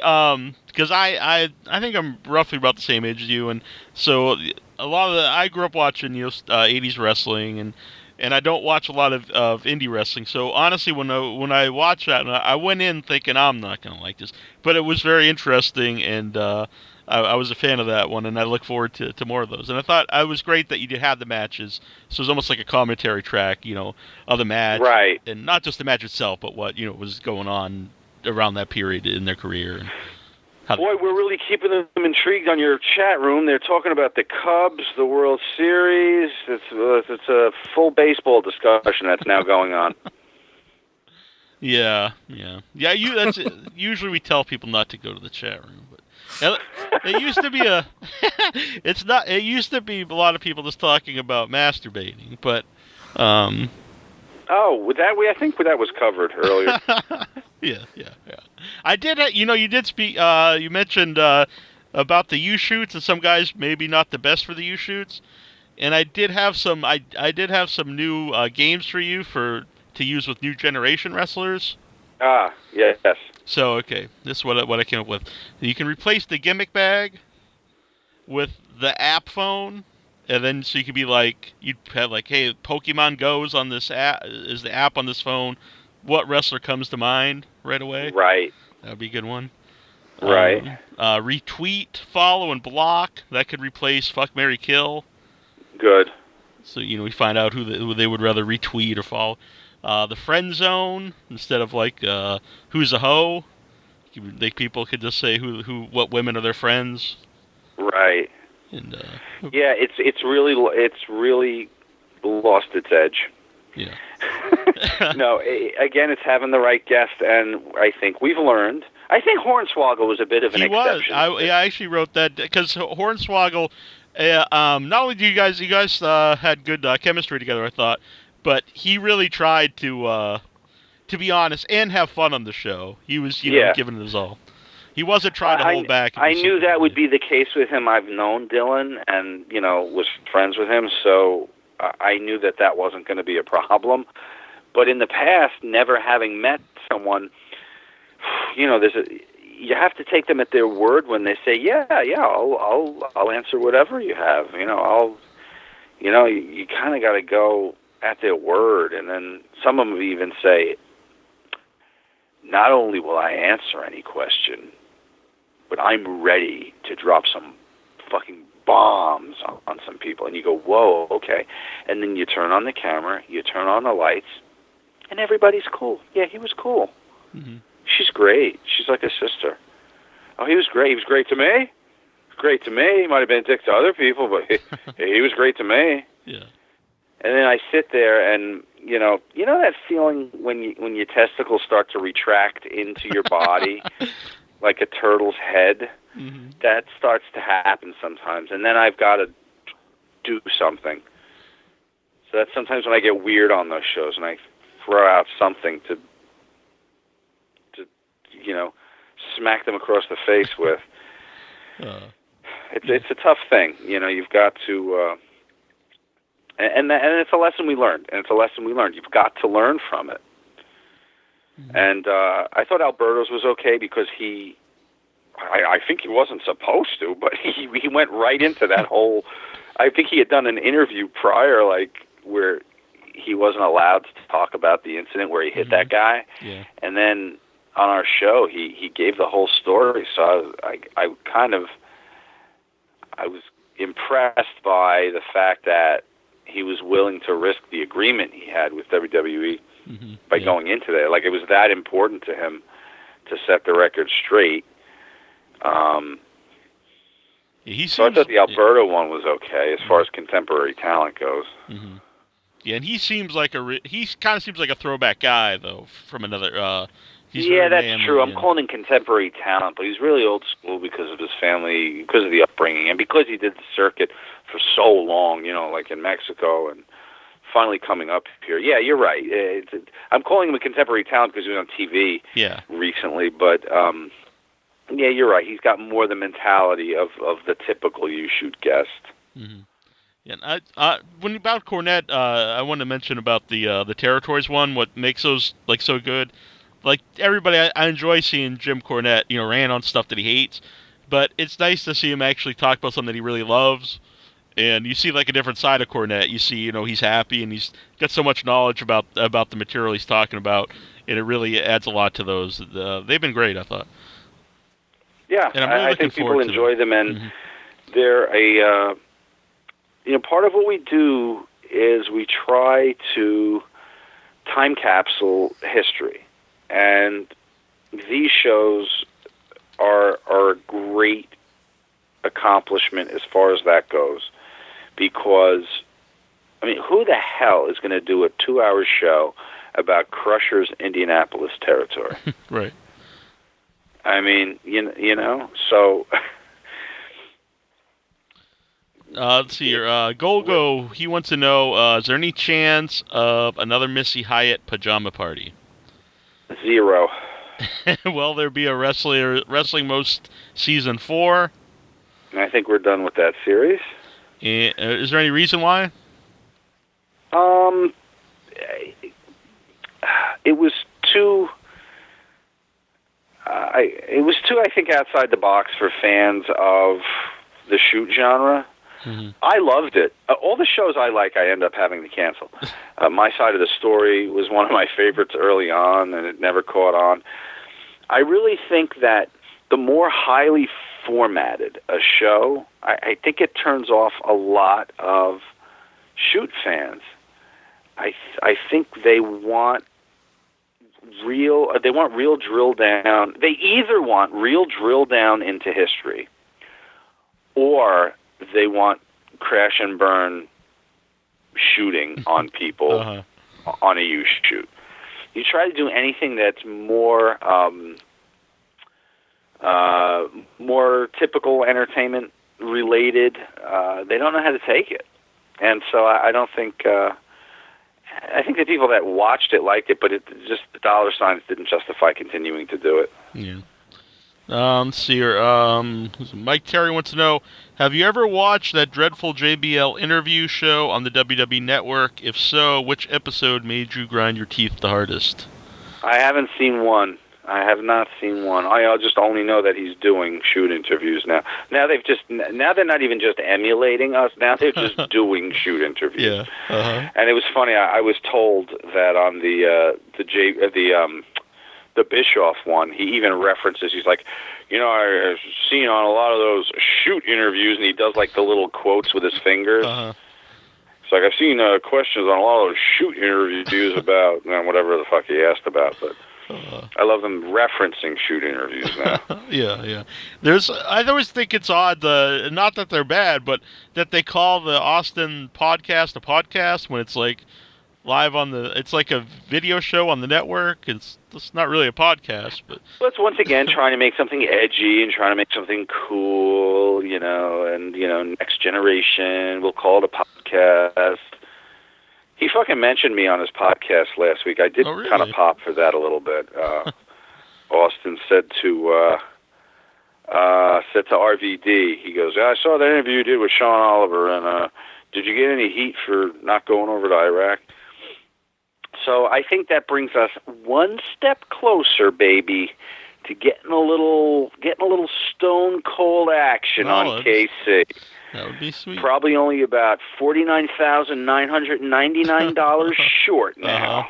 Speaker 2: because I think I'm roughly about the same age as you, and so a lot of I grew up watching 80s wrestling, and I don't watch a lot of indie wrestling. So honestly, when I watched that, I went in thinking I'm not going to like this, but it was very interesting, and I was a fan of that one, and I look forward to more of those. And I thought it was great that you did have the matches, so it was almost like a commentary track, of the match,
Speaker 3: right?
Speaker 2: And not just the match itself, but what was going on around that period in their career. And
Speaker 3: boy, we're really keeping them intrigued on your chat room. They're talking about the Cubs, the World Series. It's a full baseball discussion that's now going on.
Speaker 2: Yeah. That's usually we tell people not to go to the chat room, but it used to be It used to be a lot of people just talking about masturbating, but.
Speaker 3: I think that was covered earlier.
Speaker 2: Yeah. I did. You did speak. You mentioned about the U-shoots and some guys maybe not the best for the U-shoots, and I did have some. I did have some new games for you to use with new generation wrestlers.
Speaker 3: Yes.
Speaker 2: So this is what I came up with. You can replace the gimmick bag with the app phone. And then, so you could be like, you'd have like, hey, Pokemon Go's on this app, is the app on this phone. What wrestler comes to mind right away?
Speaker 3: Right.
Speaker 2: That would be a good one.
Speaker 3: Right.
Speaker 2: Retweet, follow, and block. That could replace Fuck, Marry, Kill.
Speaker 3: Good.
Speaker 2: So, we find out who they would rather retweet or follow. the friend zone instead of like who's a hoe. People could just say what women are their friends.
Speaker 3: Right.
Speaker 2: And
Speaker 3: yeah, it's really lost its edge.
Speaker 2: Yeah.
Speaker 3: No, again, it's having the right guest, and I think we've learned. I think Hornswoggle was a bit of an exception.
Speaker 2: I actually wrote that because Hornswoggle. Not only do you guys had good chemistry together, I thought, but he really tried to be honest and have fun on the show. He was giving it his all. He wasn't trying to hold back.
Speaker 3: I knew that would be the case with him. I've known Dylan and was friends with him, so I knew that wasn't going to be a problem. But in the past, never having met someone, you have to take them at their word when they say, yeah, I'll answer whatever you have. You kind of got to go at their word. And then some of them even say, not only will I answer any question, but I'm ready to drop some fucking bombs on some people. And you go, whoa, okay. And then you turn on the camera, you turn on the lights, and everybody's cool. Yeah, he was cool.
Speaker 2: Mm-hmm.
Speaker 3: She's great. She's like a sister. Oh, he was great. He was great to me. Great to me. He might have been a dick to other people, but he was great to me.
Speaker 2: Yeah.
Speaker 3: And then I sit there and, you know that feeling when your testicles start to retract into your body like a turtle's head?
Speaker 2: Mm-hmm.
Speaker 3: That starts to happen sometimes. And then I've got to do something. So that's sometimes when I get weird on those shows and I throw out something to smack them across the face with. It's a tough thing. You've got to... And it's a lesson we learned. You've got to learn from it. Mm-hmm. And I thought Alberto's was okay because I think he wasn't supposed to, but he went right into that whole... I think he had done an interview prior, where he wasn't allowed to talk about the incident where he hit that guy.
Speaker 2: Yeah.
Speaker 3: And then on our show, he gave the whole story. So I was impressed by the fact that he was willing to risk the agreement he had with WWE by going into that. It was that important to him to set the record straight. So I thought the Alberto one was okay as far as contemporary talent goes.
Speaker 2: Mm-hmm. Yeah, and he seems like he kind of seems like a throwback guy though from another.
Speaker 3: Yeah, that's true. I'm calling him contemporary talent, but he's really old school because of his family, because of the upbringing, and because he did the circuit for so long, like in Mexico, and finally coming up here. Yeah, you're right. I'm calling him a contemporary talent because he was on TV recently, but yeah, you're right. He's got more the mentality of the typical you-shoot guest.
Speaker 2: Mm-hmm. Yeah, when about Cornette, I wanted to mention about the Territories one. What makes those so good? Everybody, I enjoy seeing Jim Cornette, rant on stuff that he hates, but it's nice to see him actually talk about something that he really loves, and you see a different side of Cornette. You see, he's happy and he's got so much knowledge about the material he's talking about, and it really adds a lot to those. They've been great, I thought.
Speaker 3: Yeah,
Speaker 2: and I'm really
Speaker 3: I think people enjoy them, and they're a part of what we do is we try to time capsule history. And these shows are a great accomplishment as far as that goes. Because, who the hell is going to do a 2-hour show about Crusher's Indianapolis territory?
Speaker 2: Right.
Speaker 3: So...
Speaker 2: let's see here. Golgo, he wants to know, is there any chance of another Missy Hyatt pajama party?
Speaker 3: 0.
Speaker 2: Will there be a Wrestling Most Season 4?
Speaker 3: I think we're done with that series.
Speaker 2: Is there any reason why?
Speaker 3: It was too... I think, outside the box for fans of the shoot genre.
Speaker 2: Mm-hmm.
Speaker 3: I loved it. All the shows I like, I end up having to cancel. My Side of the Story was one of my favorites early on, and it never caught on. I really think that the more highly formatted a show, I think it turns off a lot of shoot fans. I think they want real drill down. They either want real drill down into history, or they want crash and burn shooting on people on a use shoot. You try to do anything that's more typical entertainment related. They don't know how to take it, and so I don't think. I think the people that watched it liked it, but it just the dollar signs didn't justify continuing to do it.
Speaker 2: Yeah. Let's see here. Mike Terry wants to know, have you ever watched that dreadful JBL interview show on the WWE Network? If so, which episode made you grind your teeth the hardest?
Speaker 3: I haven't seen one. I have not seen one. I just only know that he's doing shoot interviews now. Now they're not even just emulating us. Now they're just doing shoot interviews.
Speaker 2: Yeah.
Speaker 3: And it was funny. I was told that on the Bischoff one, he even references. He's like, I've seen on a lot of those shoot interviews, and he does like the little quotes with his fingers. It's like, I've seen questions on a lot of those shoot interviews about whatever the fuck he asked about, but. I love them referencing shoot interviews now.
Speaker 2: Yeah. I always think it's odd, not that they're bad, but that they call the Austin podcast a podcast when it's like live it's like a video show on the network. It's not really a podcast, but.
Speaker 3: Well, it's once again trying to make something edgy and trying to make something cool, and next generation, we'll call it a podcast. He fucking mentioned me on his podcast last week. I did kind of pop for that a little bit. Austin said to RVD, he goes, I saw that interview you did with Sean Oliver, and did you get any heat for not going over to Iraq? So I think that brings us one step closer, baby, to getting a little stone cold action on KC.
Speaker 2: That would be sweet.
Speaker 3: Probably only about $49,999 short now.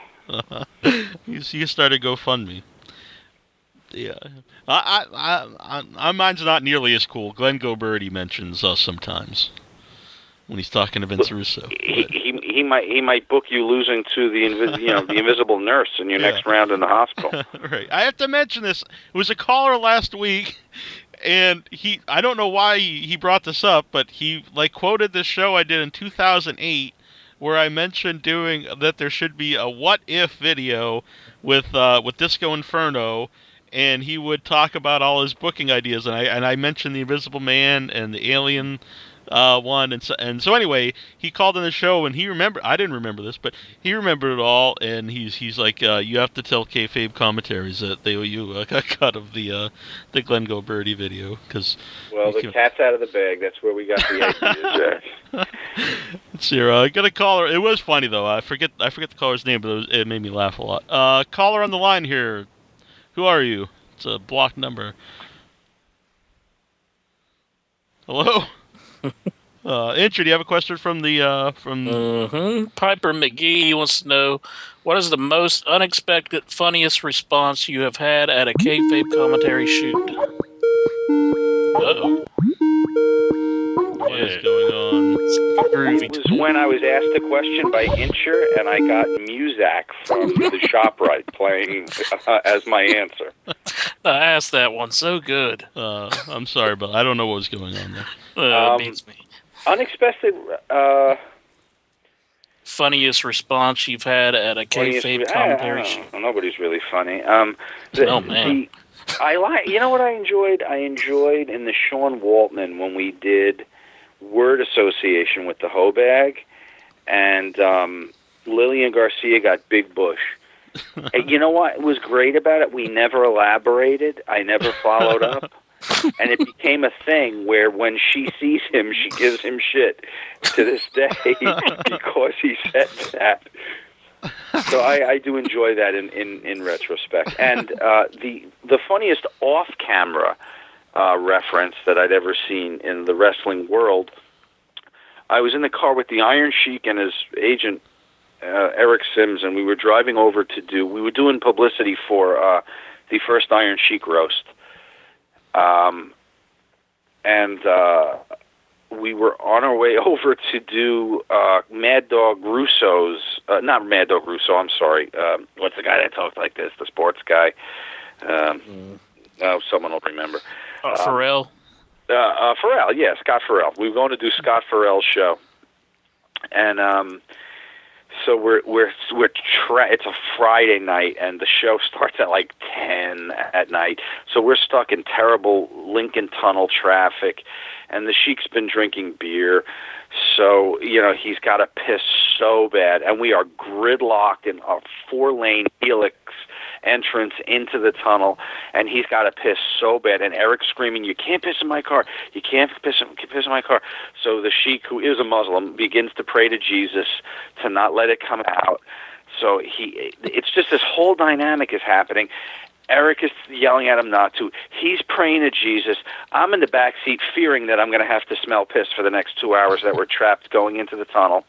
Speaker 2: You started GoFundMe. Yeah, mine's not nearly as cool. Glenn Goberty mentions us sometimes when he's talking to Vince Russo.
Speaker 3: He might book you losing to the invisible nurse in your next round in the hospital.
Speaker 2: Right. I have to mention this. It was a caller last week. And I don't know why he brought this up, but he quoted this show I did in 2008 where I mentioned that there should be a what if video with Disco Inferno, and he would talk about all his booking ideas, and I mentioned the Invisible Man and the Alien one, and so anyway, he called in the show, and he remembered. I didn't remember this, but he remembered it all, and he's like, you have to tell Kayfabe Commentaries that they owe you a cut of the Glenn Goberty video, because
Speaker 3: the cat's out of the bag. That's where we got the idea, Jack.
Speaker 2: Let's see here. I got a caller. It was funny though. I forget the caller's name, but it made me laugh a lot. Caller on the line here. Who are you? It's a blocked number. Hello. Intro, do you have a question from the
Speaker 4: Piper McGee wants to know, what is the most unexpected, funniest response you have had at a kayfabe commentary shoot? Uh-oh.
Speaker 2: What is going on?
Speaker 3: It was when I was asked a question by Incher, and I got Muzak from the ShopRite playing as my answer.
Speaker 4: I asked that one so good.
Speaker 2: I'm sorry, but I don't know what was going on there.
Speaker 4: It beats me.
Speaker 3: Unexpected.
Speaker 4: Funniest response you've had at a kayfabe commentary shoot?
Speaker 3: Nobody's really funny.
Speaker 4: Oh man.
Speaker 3: You know what I enjoyed? I enjoyed in the Sean Waltman when we did word association with the Hobag, and Lillian Garcia got Big Bush. And you know what was great about it? We never elaborated. I never followed up. And it became a thing where when she sees him, she gives him shit to this day because he said that. So I do enjoy that in retrospect. And the funniest off-camera reference that I'd ever seen in the wrestling world, I was in the car with the Iron Sheik and his agent, Eric Sims, and we were driving over we were doing publicity for the first Iron Sheik roast. And we were on our way over to do Mad Dog Russo's, not Mad Dog Russo, I'm sorry. What's the guy that talks like this? The sports guy? Someone will remember.
Speaker 4: Farrell?
Speaker 3: Farrell, yeah, Scott Farrell. We were going to do Scott Farrell's show. And so it's a Friday night, and the show starts at like 10 at night. So we're stuck in terrible Lincoln Tunnel traffic, and the Sheik's been drinking beer. So, he's got to piss so bad, and we are gridlocked in a 4-lane helix entrance into the tunnel, and he's got to piss so bad, and Eric's screaming, "You can't piss in my car! You can't piss in my car!" So the Sheik, who is a Muslim, begins to pray to Jesus to not let it come out. So it's just this whole dynamic is happening. Eric is yelling at him not to. He's praying to Jesus. I'm in the back seat fearing that I'm going to have to smell piss for the next 2 hours that we're trapped going into the tunnel.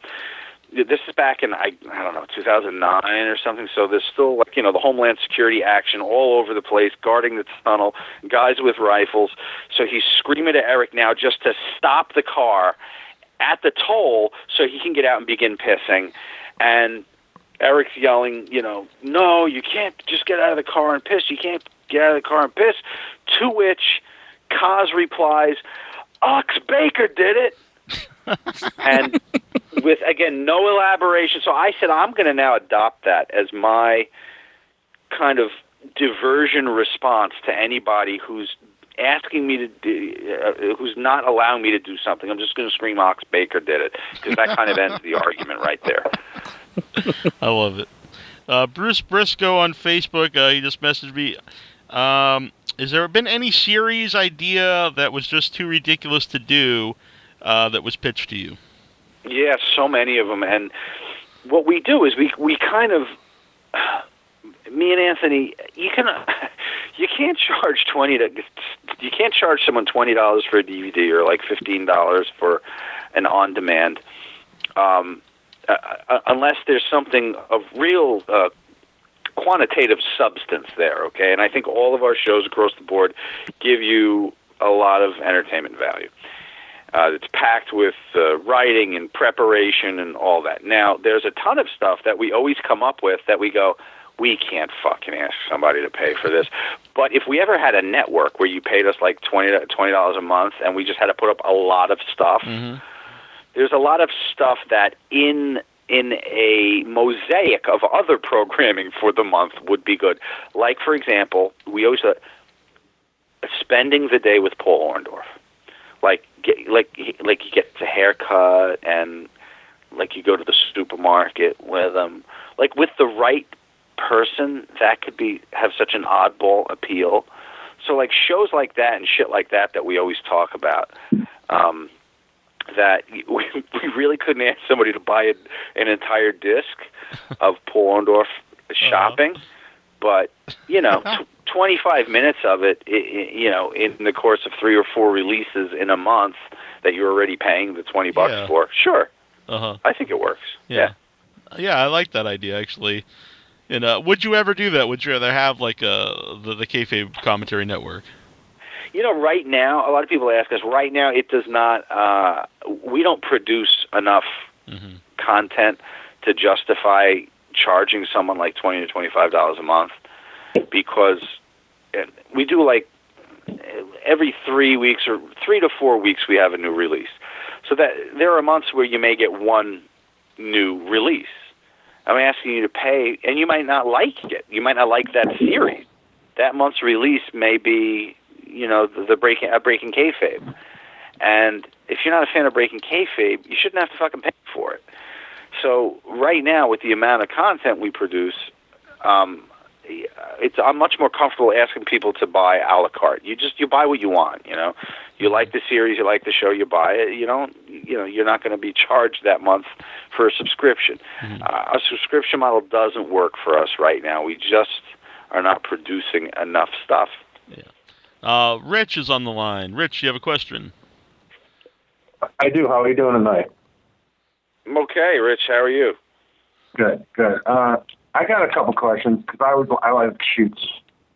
Speaker 3: This is back in, I don't know, 2009 or something, so there's still, the Homeland Security action all over the place, guarding the tunnel, guys with rifles. So he's screaming to Eric now just to stop the car at the toll so he can get out and begin pissing. And Eric's yelling, "No, you can't just get out of the car and piss. You can't get out of the car and piss." To which Kaz replies, "Ox Baker did it." And with, again, no elaboration. So I said, I'm going to now adopt that as my kind of diversion response to anybody who's asking me to do, who's not allowing me to do something. I'm just going to scream, "Ox Baker did it," because that kind of ends the argument right there.
Speaker 2: I love it. Bruce Briscoe on Facebook, he just messaged me. Has there been any series idea that was just too ridiculous to do that was pitched to you?
Speaker 3: Yeah, so many of them. And what we do is we kind of, me and Anthony, you can't charge you can't charge someone $20 for a DVD or like $15 for an on-demand, unless there's something of real quantitative substance there, okay? And I think all of our shows across the board give you a lot of entertainment value. It's packed with writing and preparation and all that. Now, there's a ton of stuff that we always come up with that we go, we can't fucking ask somebody to pay for this. But if we ever had a network where you paid us like $20 a month and we just had to put up a lot of stuff, there's a lot of stuff that in a mosaic of other programming for the month would be good. Like, for example, we always spending the day with Paul Orndorff. Like you get a haircut, and like you go to the supermarket with them. Like with the right person, that could have such an oddball appeal. So like shows like that and shit like that we always talk about. That we really couldn't ask somebody to buy an entire disc of Paul Orndorff shopping, but 25 minutes of it, in the course of 3 or 4 releases in a month that you're already paying the $20 for. Sure. I think it works. Yeah,
Speaker 2: I like that idea, actually. And would you ever do that? Would you rather have like the Kayfabe Commentary Network?
Speaker 3: Right now, a lot of people ask us, right now it does not, we don't produce enough content to justify charging someone like $20 to $25 a month, because we do like every 3 weeks or 3 to 4 weeks we have a new release. So that there are months where you may get one new release. I'm asking you to pay, and you might not like it. You might not like that series. That month's release may be, the Breaking Kayfabe. And if you're not a fan of Breaking Kayfabe, you shouldn't have to fucking pay for it. So right now, with the amount of content we produce, I'm much more comfortable asking people to buy a la carte. You buy what you want, You like the series, you like the show, you buy it. You're not going to be charged that month for a subscription. A subscription model doesn't work for us right now. We just are not producing enough stuff.
Speaker 2: Yeah. Rich is on the line. Rich, you have a question?
Speaker 6: I do. How are you doing tonight?
Speaker 3: I'm okay, Rich. How are you?
Speaker 6: Good. I got a couple questions because I like shoots.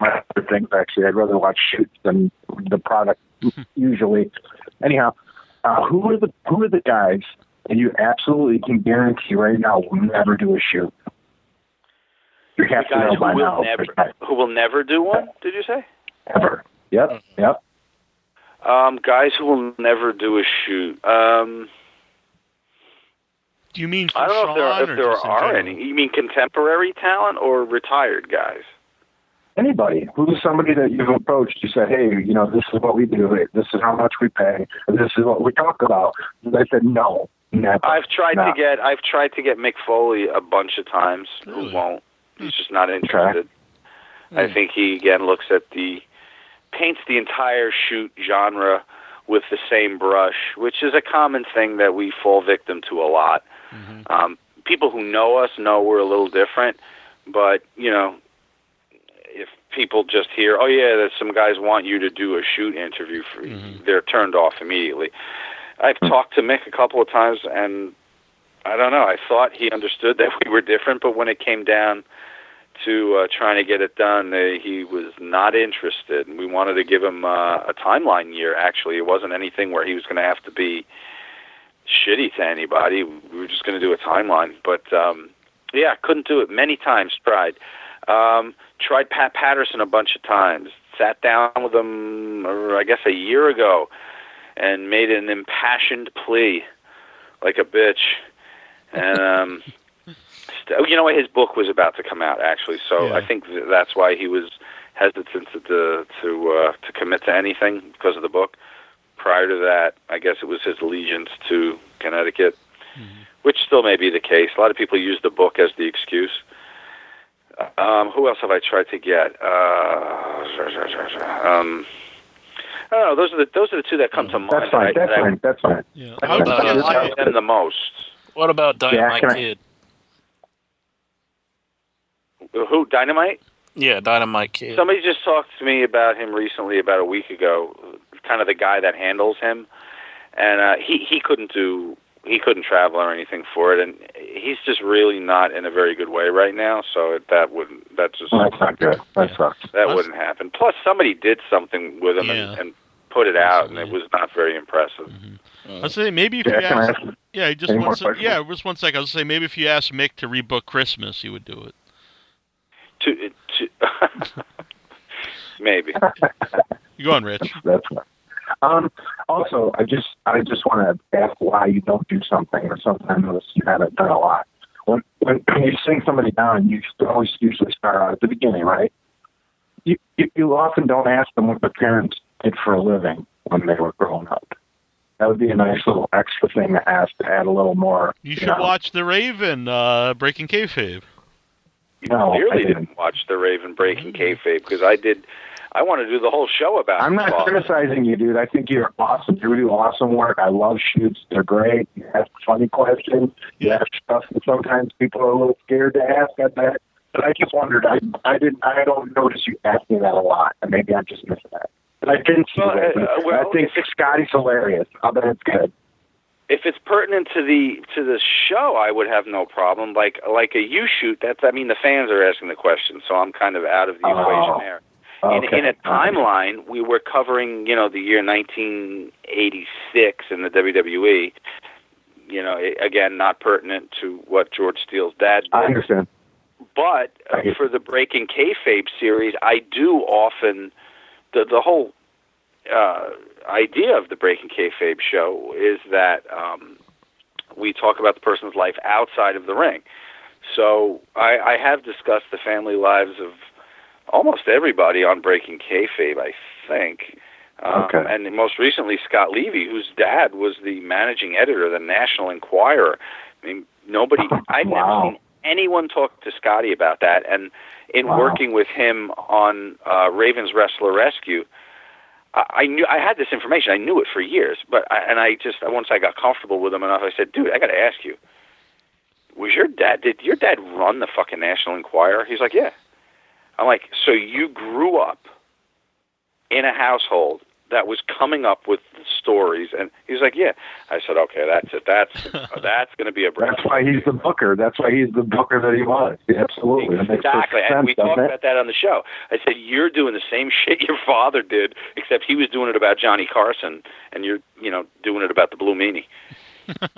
Speaker 6: My other things, actually, I'd rather watch shoots than the product usually. Anyhow, Who are the guys that you absolutely can guarantee right now will never do a shoot? You have to know by now.
Speaker 3: Who will never do one? Did you say?
Speaker 6: Ever? Yep.
Speaker 3: Guys who will never do a shoot.
Speaker 2: Do you mean for
Speaker 3: I don't know if there are any. You mean contemporary talent or retired guys?
Speaker 6: Anybody. Who's somebody that you've approached? You said, hey, this is what we do. This is how much we pay. This is what we talk about. They said no. Never.
Speaker 3: I've tried to get Mick Foley a bunch of times. Who won't? He's just not interested. Okay. I think he again paints the entire shoot genre with the same brush, which is a common thing that we fall victim to a lot. Mm-hmm. People who know us know we're a little different, but if people just hear, oh yeah, that some guys want you to do a shoot interview for you, they're turned off immediately. I've talked to Mick a couple of times, and I don't know, I thought he understood that we were different, but when it came down to trying to get it done, he was not interested. We wanted to give him a timeline year, actually. It wasn't anything where he was going to have to be shitty to anybody. We were just going to do a timeline. But, yeah, couldn't do it. Many times tried. Tried Pat Patterson a bunch of times. Sat down with him, I guess, a year ago and made an impassioned plea like a bitch. And... his book was about to come out, actually, so I think that's why he was hesitant to commit to anything, because of the book. Prior to that, I guess it was his allegiance to Connecticut, which still may be the case. A lot of people use the book as the excuse. Who else have I tried to get? I don't know. Those are the two that come to mind.
Speaker 6: That's fine.
Speaker 2: Yeah.
Speaker 3: I like them the most.
Speaker 4: What about Dynamite Kid?
Speaker 3: Who, Dynamite?
Speaker 4: Yeah, Dynamite Kid.
Speaker 3: Somebody just talked to me about him recently, about a week ago, kind of the guy that handles him, and he couldn't travel or anything for it, and he's just really not in a very good way right now, so that's
Speaker 6: not good. That sucks.
Speaker 3: That wouldn't happen. Plus, somebody did something with him and put it out, and it was not very impressive.
Speaker 2: I'll say maybe if you ask... Yeah, just one second. I was say maybe if you asked Mick to rebook Christmas, he would do it.
Speaker 3: Maybe.
Speaker 2: You go on, Rich.
Speaker 6: That's right. Also, I just want to ask why you don't do something, or something I noticed you haven't done a lot. When you sing somebody down, you always usually start out at the beginning, right? You often don't ask them what their parents did for a living when they were growing up. That would be a nice little extra thing to ask, to add a little more.
Speaker 2: You should watch The Raven, Breaking Kayfabe.
Speaker 3: You clearly didn't watch The Raven Breaking Kayfabe, because I want to do the whole show about it.
Speaker 6: I'm not criticizing you, dude. I think you're awesome. You do awesome work. I love shoots. They're great. You ask funny questions. You ask stuff that sometimes people are a little scared to ask, I bet. But I just wondered, I don't notice you asking that a lot, and maybe I just missed that. But I didn't see that. I think Scotty's hilarious. I bet it's good.
Speaker 3: If it's pertinent to the show, I would have no problem. Like a you shoot, the fans are asking the question, so I'm kind of out of the equation there. Okay. In a timeline, we were covering, the year 1986 in the WWE. Again, not pertinent to what George Steele's dad did.
Speaker 6: I understand.
Speaker 3: But for the Breaking Kayfabe series, I do often the whole idea of the Breaking Kayfabe show is that we talk about the person's life outside of the ring. So I have discussed the family lives of almost everybody on Breaking Kayfabe, I think.
Speaker 6: Okay.
Speaker 3: And most recently, Scott Levy, whose dad was the managing editor of the National Enquirer. I've never seen anyone talk to Scotty about that. And in working with him on Raven's Wrestler Rescue, I had this information. I knew it for years, but once I got comfortable with him enough, I said, "Dude, I got to ask you, did your dad run the fucking National Enquirer?" He's like, "Yeah." I'm like, "So you grew up in a household that was coming up with the stories, and he's like, yeah. I said, okay, that's it. That's going to be a break.
Speaker 6: That's why he's the booker. That's why he's the booker that he was. Yeah, absolutely.
Speaker 3: Exactly. And we talked about that on the show. I said, you're doing the same shit your father did, except he was doing it about Johnny Carson, and you're, doing it about the Blue Meanie.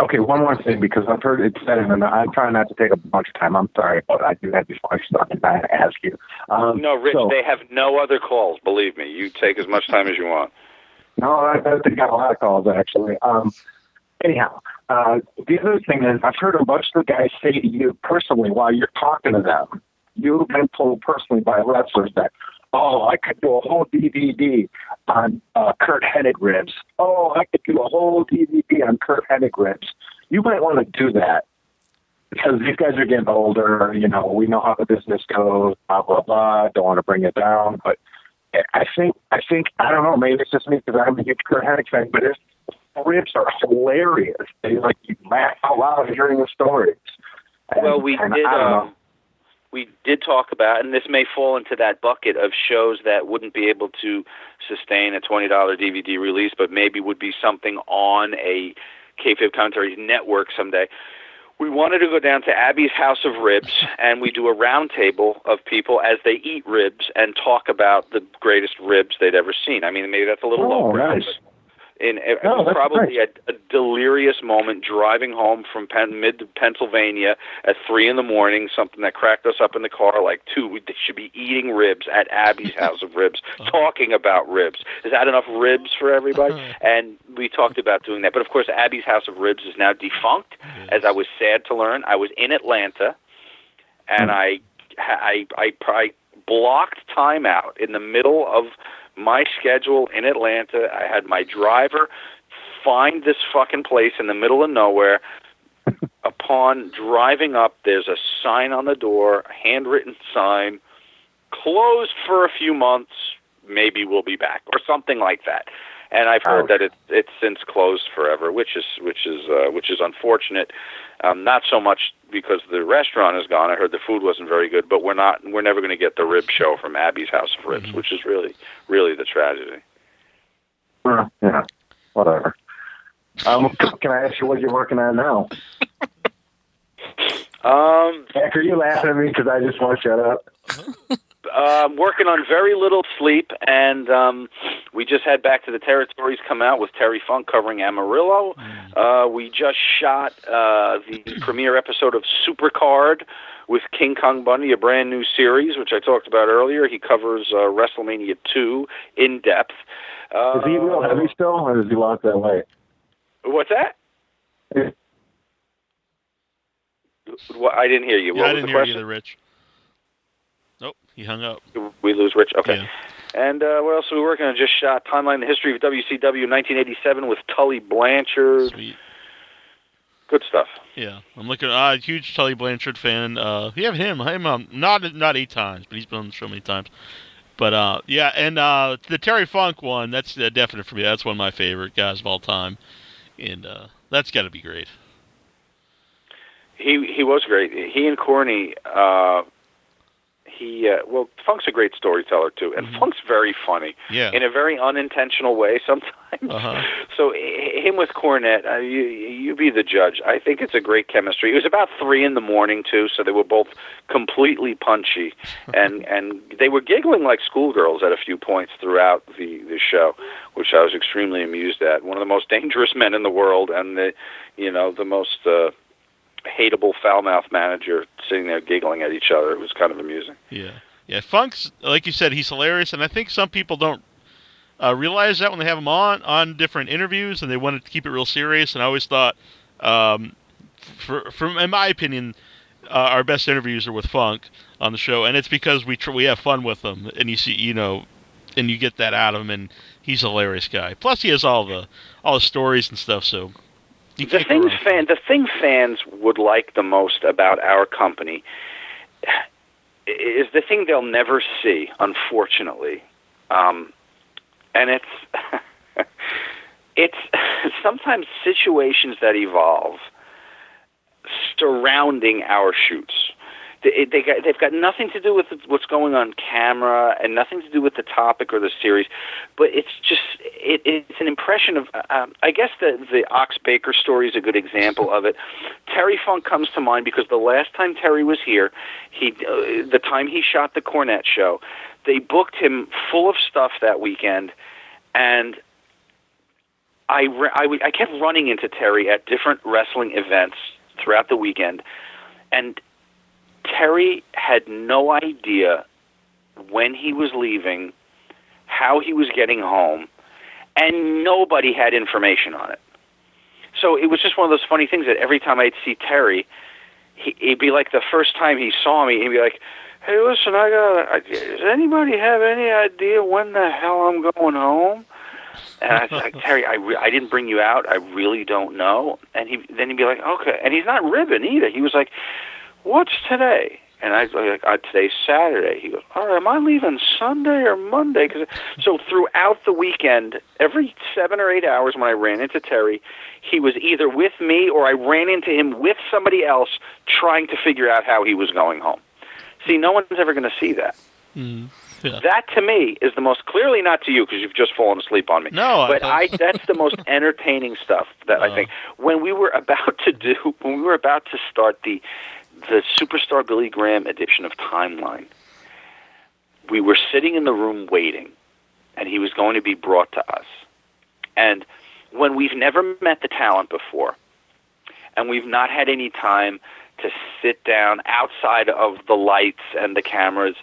Speaker 6: Okay, one more thing, because I've heard it said, and I'm trying not to take a bunch of time. I'm sorry, but I do have these questions I'm trying to ask you.
Speaker 3: No, Rich, they have no other calls. Believe me, you take as much time as you want.
Speaker 6: No, I think I got a lot of calls, actually. Anyhow, the other thing is, I've heard a bunch of the guys say to you personally while you're talking to them, you've been told personally by wrestlers that, oh, I could do a whole DVD on Kurt Hennig ribs. Oh, I could do a whole DVD on Kurt Hennig ribs. You might want to do that because these guys are getting older. We know how the business goes, blah, blah, blah. Don't want to bring it down. But I think, I don't know, maybe it's just me because I'm a huge Kurt Hennig fan, but his ribs are hilarious. You laugh out loud hearing the stories.
Speaker 3: Well, we did talk about, and this may fall into that bucket of shows that wouldn't be able to sustain a $20 DVD release, but maybe would be something on a Kayfabe Commentaries network someday. We wanted to go down to Abby's House of Ribs, and we do a round table of people as they eat ribs and talk about the greatest ribs they'd ever seen. I mean, maybe that's a little low.
Speaker 6: Nice.
Speaker 3: Probably a delirious moment driving home from mid-Pennsylvania at 3 a.m, something that cracked us up in the car like 2. We should be eating ribs at Abby's House of Ribs, talking about ribs. Is that enough ribs for everybody? And we talked about doing that. But, of course, Abby's House of Ribs is now defunct, as I was sad to learn. I was in Atlanta, and I blocked time out in the middle of my schedule in Atlanta. I had my driver find this fucking place in the middle of nowhere. Upon driving up, there's a sign on the door, a handwritten sign, closed for a few months, maybe we'll be back, or something like that. And I've heard that it's since closed forever, which is unfortunate. Not so much because the restaurant is gone. I heard the food wasn't very good, but we're never going to get the rib show from Abby's House of Ribs, which is really, really the tragedy.
Speaker 6: Yeah, whatever. Can I ask you what you're working on now? Jack, are you laughing at me because I just want to shut up?
Speaker 3: Working on very little sleep, and we just had Back to the Territories come out with Terry Funk covering Amarillo. We just shot the premiere episode of Supercard with King Kong Bundy, a brand new series, which I talked about earlier. He covers WrestleMania 2 in depth.
Speaker 6: Is he real heavy still, or does he lost that weight?
Speaker 3: What's that? I didn't hear you.
Speaker 2: Yeah,
Speaker 3: what
Speaker 2: I
Speaker 3: was
Speaker 2: didn't
Speaker 3: the
Speaker 2: hear
Speaker 3: question?
Speaker 2: you either, Rich. Nope, he hung up.
Speaker 3: We lose Rich? Okay.
Speaker 2: Yeah.
Speaker 3: And what else are we working on? Just shot Timeline, the History of WCW 1987 with Tully Blanchard.
Speaker 2: Sweet.
Speaker 3: Good stuff.
Speaker 2: Yeah, I'm looking. Huge Tully Blanchard fan. We have him. Not 8 times, but he's been on the show many times. But yeah, and the Terry Funk one, that's definite for me. That's one of my favorite guys of all time, and that's got to be great.
Speaker 3: He was great. He and Corny. Funk's a great storyteller too, and Funk's very funny.
Speaker 2: Yeah.
Speaker 3: In a very unintentional way sometimes. So him with Cornette, you be the judge. I think it's a great chemistry. It was about 3 a.m. too, so they were both completely punchy, and they were giggling like schoolgirls at a few points throughout the show, which I was extremely amused at. One of the most dangerous men in the world, and the most hateable foul-mouthed manager sitting there giggling at each other. It was kind of amusing.
Speaker 2: Yeah. Funk's, like you said, he's hilarious, and I think some people don't realize that when they have him on different interviews, and they want to keep it real serious. And I always thought, in my opinion, our best interviews are with Funk on the show, and it's because we have fun with him, and you see, and you get that out of him, and he's a hilarious guy. Plus, he has all the stories and stuff, so.
Speaker 3: The thing fans would like the most about our company is the thing they'll never see, unfortunately, and it's sometimes situations that evolve surrounding our shoots. they've got nothing to do with what's going on camera and nothing to do with the topic or the series, but it's just it's an impression of. I guess the Ox Baker story is a good example of it. Terry Funk comes to mind because the last time Terry was here, the time he shot the Cornette show, they booked him full of stuff that weekend, and I kept running into Terry at different wrestling events throughout the weekend, and Terry had no idea when he was leaving, how he was getting home, and nobody had information on it. So it was just one of those funny things that every time I'd see Terry, he'd be like the first time he saw me, he'd be like, "Hey, listen, does anybody have any idea when the hell I'm going home?" And I was like, "Terry, I didn't bring you out. I really don't know." And then he'd be like, "Okay." And he's not ribbing either. He was like, "What's today?" And I was like, "Today's Saturday." He goes, "All right, am I leaving Sunday or Monday?" So throughout the weekend, every 7 or 8 hours when I ran into Terry, he was either with me or I ran into him with somebody else trying to figure out how he was going home. See, no one's ever going to see that.
Speaker 2: Yeah.
Speaker 3: That, to me, is the most, clearly not to you because you've just fallen asleep on me.
Speaker 2: No,
Speaker 3: but that's the most entertaining stuff that I think. When we were about to start the Superstar Billy Graham edition of Timeline, we were sitting in the room waiting, and he was going to be brought to us. And when we've never met the talent before, and we've not had any time to sit down outside of the lights and the cameras,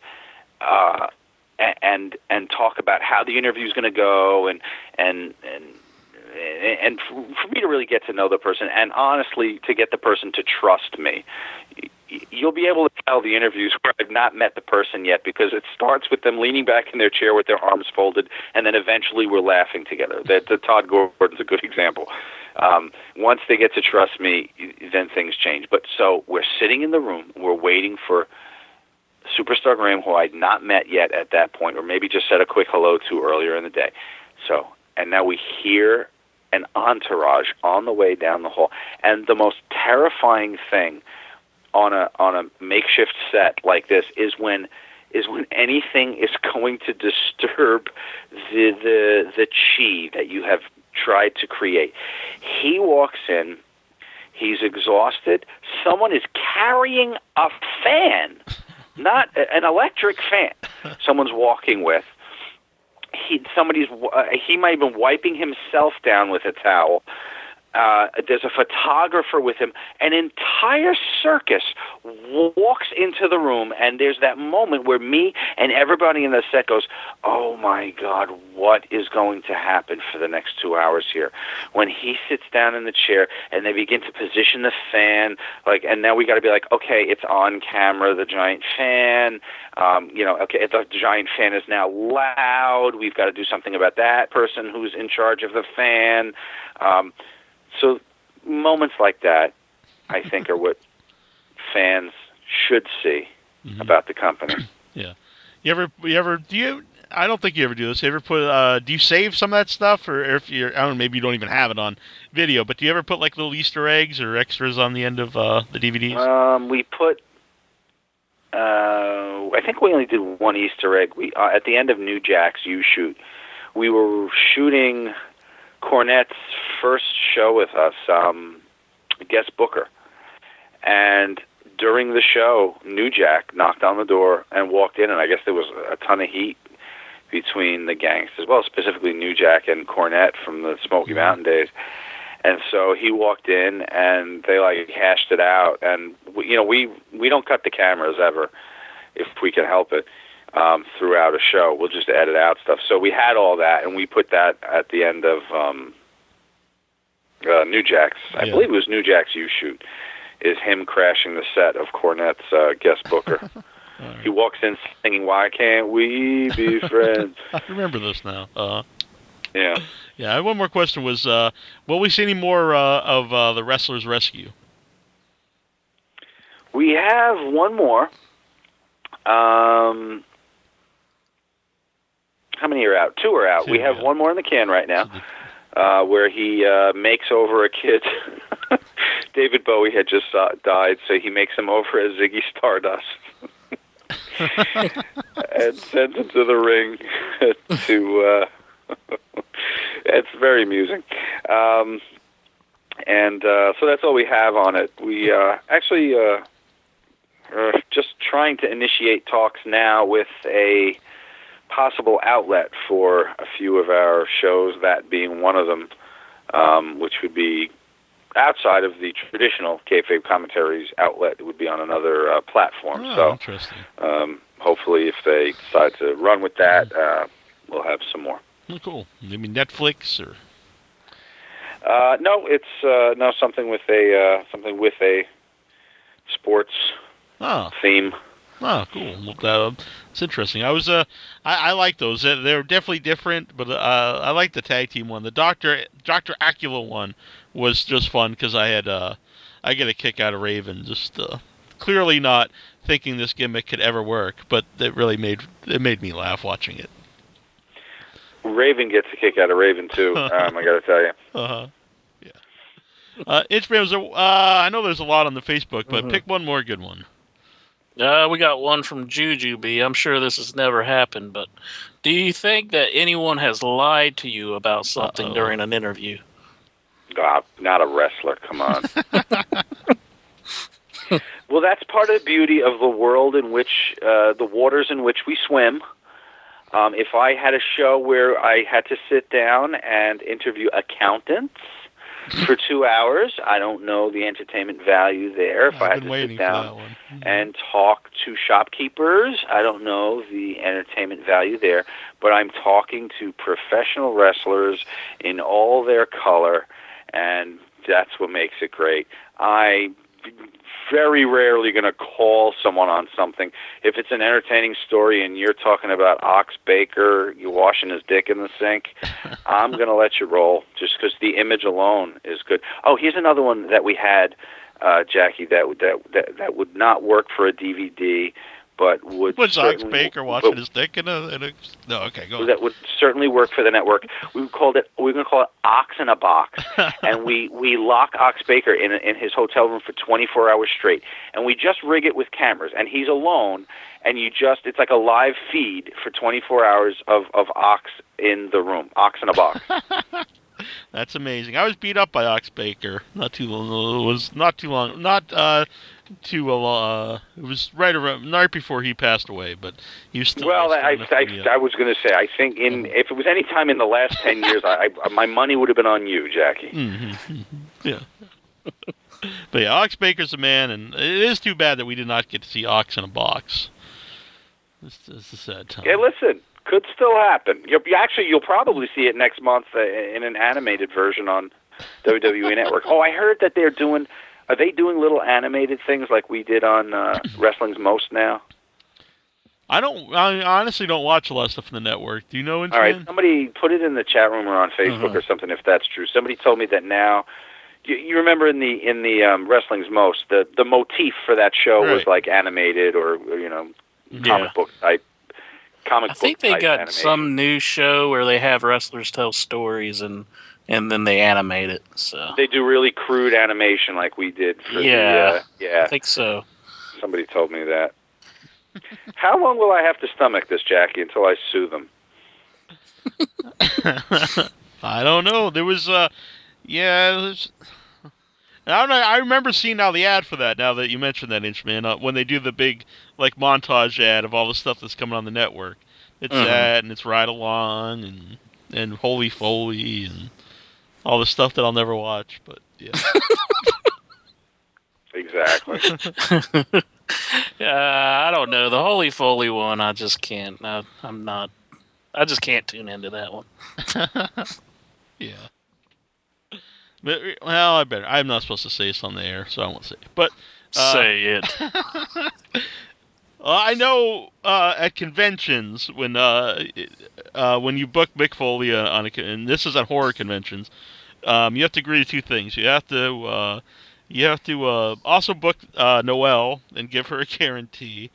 Speaker 3: and talk about how the interview is going to go, and for me to really get to know the person, and honestly to get the person to trust me. You'll be able to tell the interviews where I've not met the person yet, because it starts with them leaning back in their chair with their arms folded, and then eventually we're laughing together. The Todd Gordon's a good example. Once they get to trust me, then things change. But so we're sitting in the room, we're waiting for Superstar Graham, who I'd not met yet at that point, or maybe just said a quick hello to earlier in the day. So, and now we hear an entourage on the way down the hall. And the most terrifying thing on a makeshift set like this is when anything is going to disturb the chi that you have tried to create. He walks in, he's exhausted. Someone is carrying a fan, not an electric fan. Someone's walking with. He might have been wiping himself down with a towel. There's a photographer with him. An entire circus walks into the room, and there's that moment where me and everybody in the set goes, "Oh my God, what is going to happen for the next 2 hours here?" When he sits down in the chair and they begin to position the fan, and now we got to be like, okay, it's on camera, the giant fan. Okay, the giant fan is now loud. We've got to do something about that person who's in charge of the fan. So moments like that, I think, are what fans should see about the company.
Speaker 2: Yeah. I don't think you ever do this. You ever put, do you save some of that stuff? Or if I don't know, maybe you don't even have it on video, but do you ever put like little Easter eggs or extras on the end of the DVDs?
Speaker 3: We put, I think we only did one Easter egg. At the end of New Jack's U-Shoot, we were shooting Cornette's first show with us, guest booker. And during the show, New Jack knocked on the door and walked in, and I guess there was a ton of heat between the gangsters, well, specifically New Jack and Cornette from the Smoky Mountain days. And so he walked in, and they hashed it out. And we don't cut the cameras ever, if we can help it. Throughout a show, we'll just edit out stuff. So we had all that, and we put that at the end of New Jack's. I believe it was New Jack's U-Shoot. Is him crashing the set of Cornette's guest booker. Right. He walks in singing "Why Can't We Be Friends."
Speaker 2: I remember this now.
Speaker 3: Yeah.
Speaker 2: Yeah. I have one more question. Was will we see any more of the Wrestler's Rescue?
Speaker 3: We have one more. How many are out? 2 are out. We have one more in the can right now, where he makes over a kid's David Bowie had just died, so he makes him over as Ziggy Stardust. And sends him to the ring to... it's very amusing. And so that's all we have on it. We actually are just trying to initiate talks now with a possible outlet for a few of our shows, that being one of them, which would be outside of the traditional Kayfabe Commentaries outlet. It would be on another platform.
Speaker 2: Oh,
Speaker 3: so
Speaker 2: interesting.
Speaker 3: Hopefully if they decide to run with that, we'll have some more.
Speaker 2: Oh, cool. Maybe Netflix or...
Speaker 3: No, it's something with a sports theme.
Speaker 2: Oh, cool. It's interesting. I like those. They're definitely different, but I like the tag team one. The Dr. Acula one was just fun because I get a kick out of Raven. Just clearly not thinking this gimmick could ever work, but it made me laugh watching it.
Speaker 3: Raven gets a kick out of Raven too. I got to tell you.
Speaker 2: Yeah. Instagram. I know there's a lot on the Facebook, but pick one more good one.
Speaker 4: We got one from Jujubee. I'm sure this has never happened, but do you think that anyone has lied to you about something during an interview?
Speaker 3: Not a wrestler. Come on. Well, that's part of the beauty of the world in which, the waters in which we swim. If I had a show where I had to sit down and interview accountants for 2 hours, I don't know the entertainment value there. If I had to sit down and talk to shopkeepers, I don't know the entertainment value there. But I'm talking to professional wrestlers in all their color, and that's what makes it great. I very rarely going to call someone on something. If it's an entertaining story and you're talking about Ox Baker, you washing his dick in the sink, I'm going to let you roll just because the image alone is good. Oh, here's another one that we had, Jackie, that would not work for a DVD, but would
Speaker 2: was Ox Baker washing his dick in a no? Okay, go.
Speaker 3: That would certainly work for the network. We're going to call it Ox in a Box, and we lock Ox Baker in his hotel room for 24 hours straight, and we just rig it with cameras, and he's alone, and it's like a live feed for 24 hours of Ox in the room, Ox in a Box.
Speaker 2: That's amazing. I was beat up by Ox Baker not too long. It was not too long. It was right before he passed away, but he was still.
Speaker 3: Well, I was going to say, I think if it was any time in the last 10 years, my money would have been on you, Jackie.
Speaker 2: Mm-hmm. Yeah. But yeah, Ox Baker's a man, and it is too bad that we did not get to see Ox in a Box. It's a sad time.
Speaker 3: Yeah, listen, could still happen. You'll probably see it next month in an animated version on WWE Network. Oh, I heard that they're doing. Are they doing little animated things like we did on Wrestling's Most now?
Speaker 2: I honestly don't watch a lot of stuff on the network. Do you know?
Speaker 3: All right, somebody put it in the chat room or on Facebook or something if that's true. Somebody told me that now. You remember in the Wrestling's Most, the motif for that show was like animated or comic book type.
Speaker 4: I think they got some new show where they have wrestlers tell stories and then they animate it. So
Speaker 3: they do really crude animation like we did for
Speaker 4: I think so.
Speaker 3: Somebody told me that. How long will I have to stomach this, Jackie, until I sue them?
Speaker 2: I don't know. There was I don't know. I remember seeing now the ad for that. Now that you mentioned that, Inchman, when they do the big montage ad of all the stuff that's coming on the network, it's that and it's Ride Along and Holy Foley and all the stuff that I'll never watch. But yeah,
Speaker 3: exactly.
Speaker 4: I don't know the Holy Foley one. I just can't. I'm not. I just can't tune into that one.
Speaker 2: Yeah. But, well, I'm not supposed to say this on the air, so I won't say it. But
Speaker 4: say it.
Speaker 2: I know at conventions when you book Mick Foley and this is at horror conventions, you have to agree to two things. You have to also book Noelle and give her a guarantee,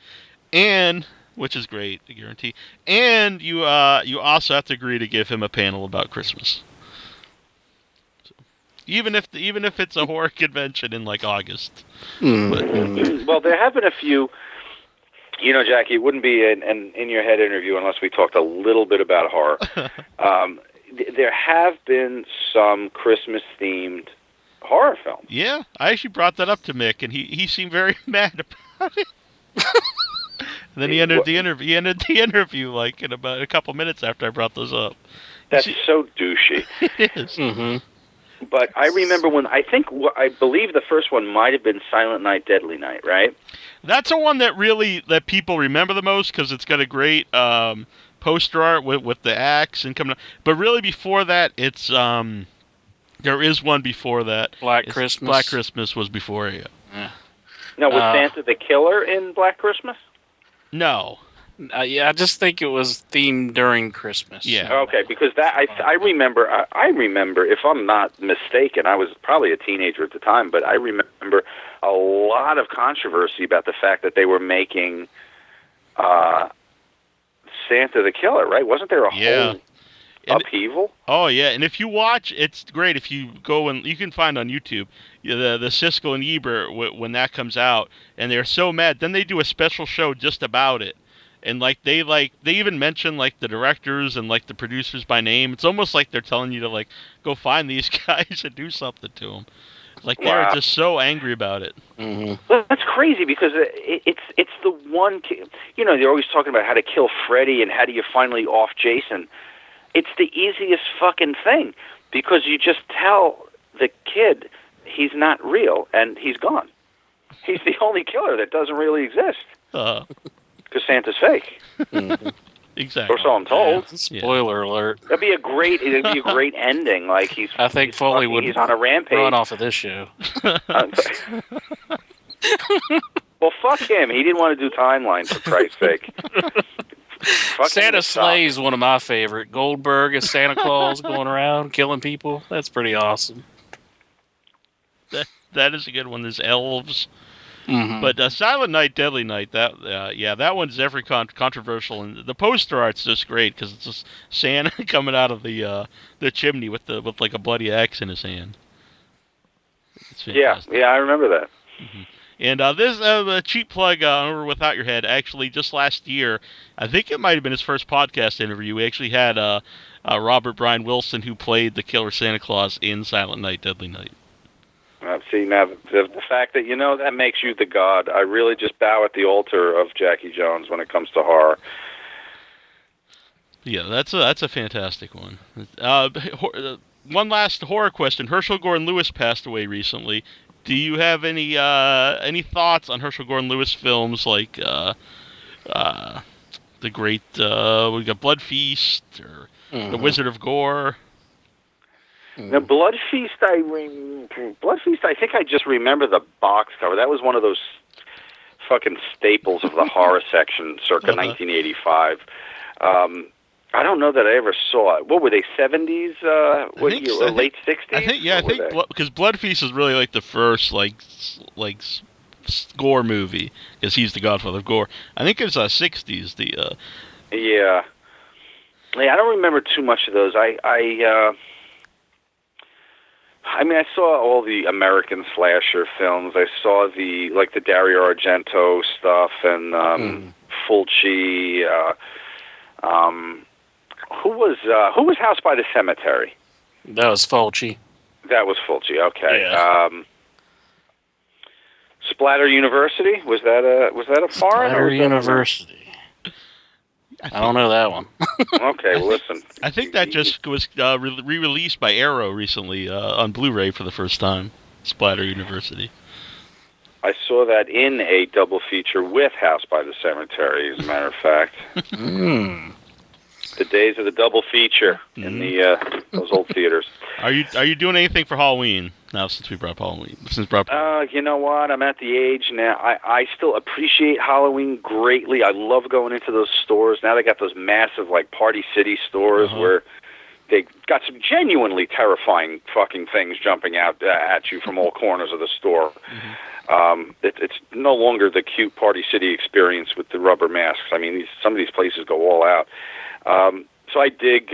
Speaker 2: and which is great, a guarantee, and you also have to agree to give him a panel about Christmas. Even if it's a horror convention in like August.
Speaker 3: Well, there have been a few. You know, Jackie, it wouldn't be an in your head interview unless we talked a little bit about horror. There have been some Christmas themed horror films.
Speaker 2: Yeah, I actually brought that up to Mick, and he seemed very mad about it. And then he ended the interview. He ended the interview like in about a couple minutes after I brought those up.
Speaker 3: That's so douchey.
Speaker 2: It is.
Speaker 4: Mm-hmm.
Speaker 3: But I remember when I believe the first one might have been Silent Night, Deadly Night, right?
Speaker 2: That's the one that people remember the most because it's got a great poster art with the axe and coming up. But really, before that, it's there is one before that.
Speaker 4: Black Christmas.
Speaker 2: Black Christmas was before it.
Speaker 4: Yeah.
Speaker 3: Now, was Santa the Killer in Black Christmas?
Speaker 2: No.
Speaker 4: Yeah, I just think it was themed during Christmas.
Speaker 2: Yeah.
Speaker 3: Okay, because that I remember. I remember, if I'm not mistaken, I was probably a teenager at the time, but I remember a lot of controversy about the fact that they were making Santa the Killer. Right? Wasn't there a whole upheaval?
Speaker 2: Oh yeah, and if you watch, it's great. If you go and you can find on YouTube the Siskel and Ebert when that comes out, and they're so mad. Then they do a special show just about it. And they even mention like the directors and like the producers by name. It's almost like they're telling you to like go find these guys and do something to them. Like they're just so angry about it.
Speaker 4: Mm-hmm.
Speaker 3: Well, that's crazy because it's the one. You know, they're always talking about how to kill Freddy and how do you finally off Jason. It's the easiest fucking thing because you just tell the kid he's not real and he's gone. He's the only killer that doesn't really exist. Because Santa's fake.
Speaker 4: Mm-hmm.
Speaker 2: Exactly.
Speaker 3: Or so I'm told.
Speaker 4: Yeah. Spoiler alert.
Speaker 3: It'd be a great ending. Like
Speaker 4: I think Foley would
Speaker 3: he's on a rampage.
Speaker 4: Run off of this show.
Speaker 3: Well, fuck him. He didn't want to do timelines, for Christ's sake.
Speaker 4: Santa Sleigh is one of my favorite. Goldberg as Santa Claus going around killing people. That's pretty awesome.
Speaker 2: That is a good one. There's elves.
Speaker 4: Mm-hmm.
Speaker 2: But Silent Night, Deadly Night, that one's every controversial, and the poster art's just great because it's just Santa coming out of the chimney with like a bloody axe in his hand. It's fantastic.
Speaker 3: Yeah, I remember that.
Speaker 2: Mm-hmm. And this a cheap plug over Without Your Head. Actually, just last year, I think it might have been his first podcast interview. We actually had Robert Brian Wilson, who played the Killer Santa Claus in Silent Night, Deadly Night.
Speaker 3: See, now the fact that, that makes you the god. I really just bow at the altar of Jackie Jones when it comes to horror.
Speaker 2: Yeah, that's a fantastic one. One last horror question. Herschel Gordon Lewis passed away recently. Do you have any thoughts on Herschel Gordon Lewis films like the great we got Blood Feast or The Wizard of Gore?
Speaker 3: Now, Blood Feast, I think I just remember the box cover. That was one of those fucking staples of the horror section circa 1985. I don't know that I ever saw it. What were they, 70s? Late 60s?
Speaker 2: I think because Blood Feast is really like the first like gore movie because he's the godfather of gore. I think it's 60s.
Speaker 3: Yeah, I don't remember too much of those. I mean, I saw all the American slasher films. I saw the Dario Argento stuff and Fulci. Who was House by the Cemetery?
Speaker 4: That was Fulci.
Speaker 3: That was Fulci. Okay.
Speaker 4: Yeah.
Speaker 3: Splatter University, was that a foreign?
Speaker 4: Splatter University. I don't know that one.
Speaker 3: Okay, well, listen.
Speaker 2: I think that just was re-released by Arrow recently on Blu-ray for the first time. Splatter University.
Speaker 3: I saw that in a double feature with House by the Cemetery, as a matter of fact. The days of the double feature in those old theaters.
Speaker 2: Are you doing anything for Halloween now since we brought up Halloween?
Speaker 3: You know what? I'm at the age now. I still appreciate Halloween greatly. I love going into those stores. Now they got those massive Party City stores where they got some genuinely terrifying fucking things jumping out at you from all corners of the store. It's no longer the cute Party City experience with the rubber masks. I mean, some of these places go all out. So I dig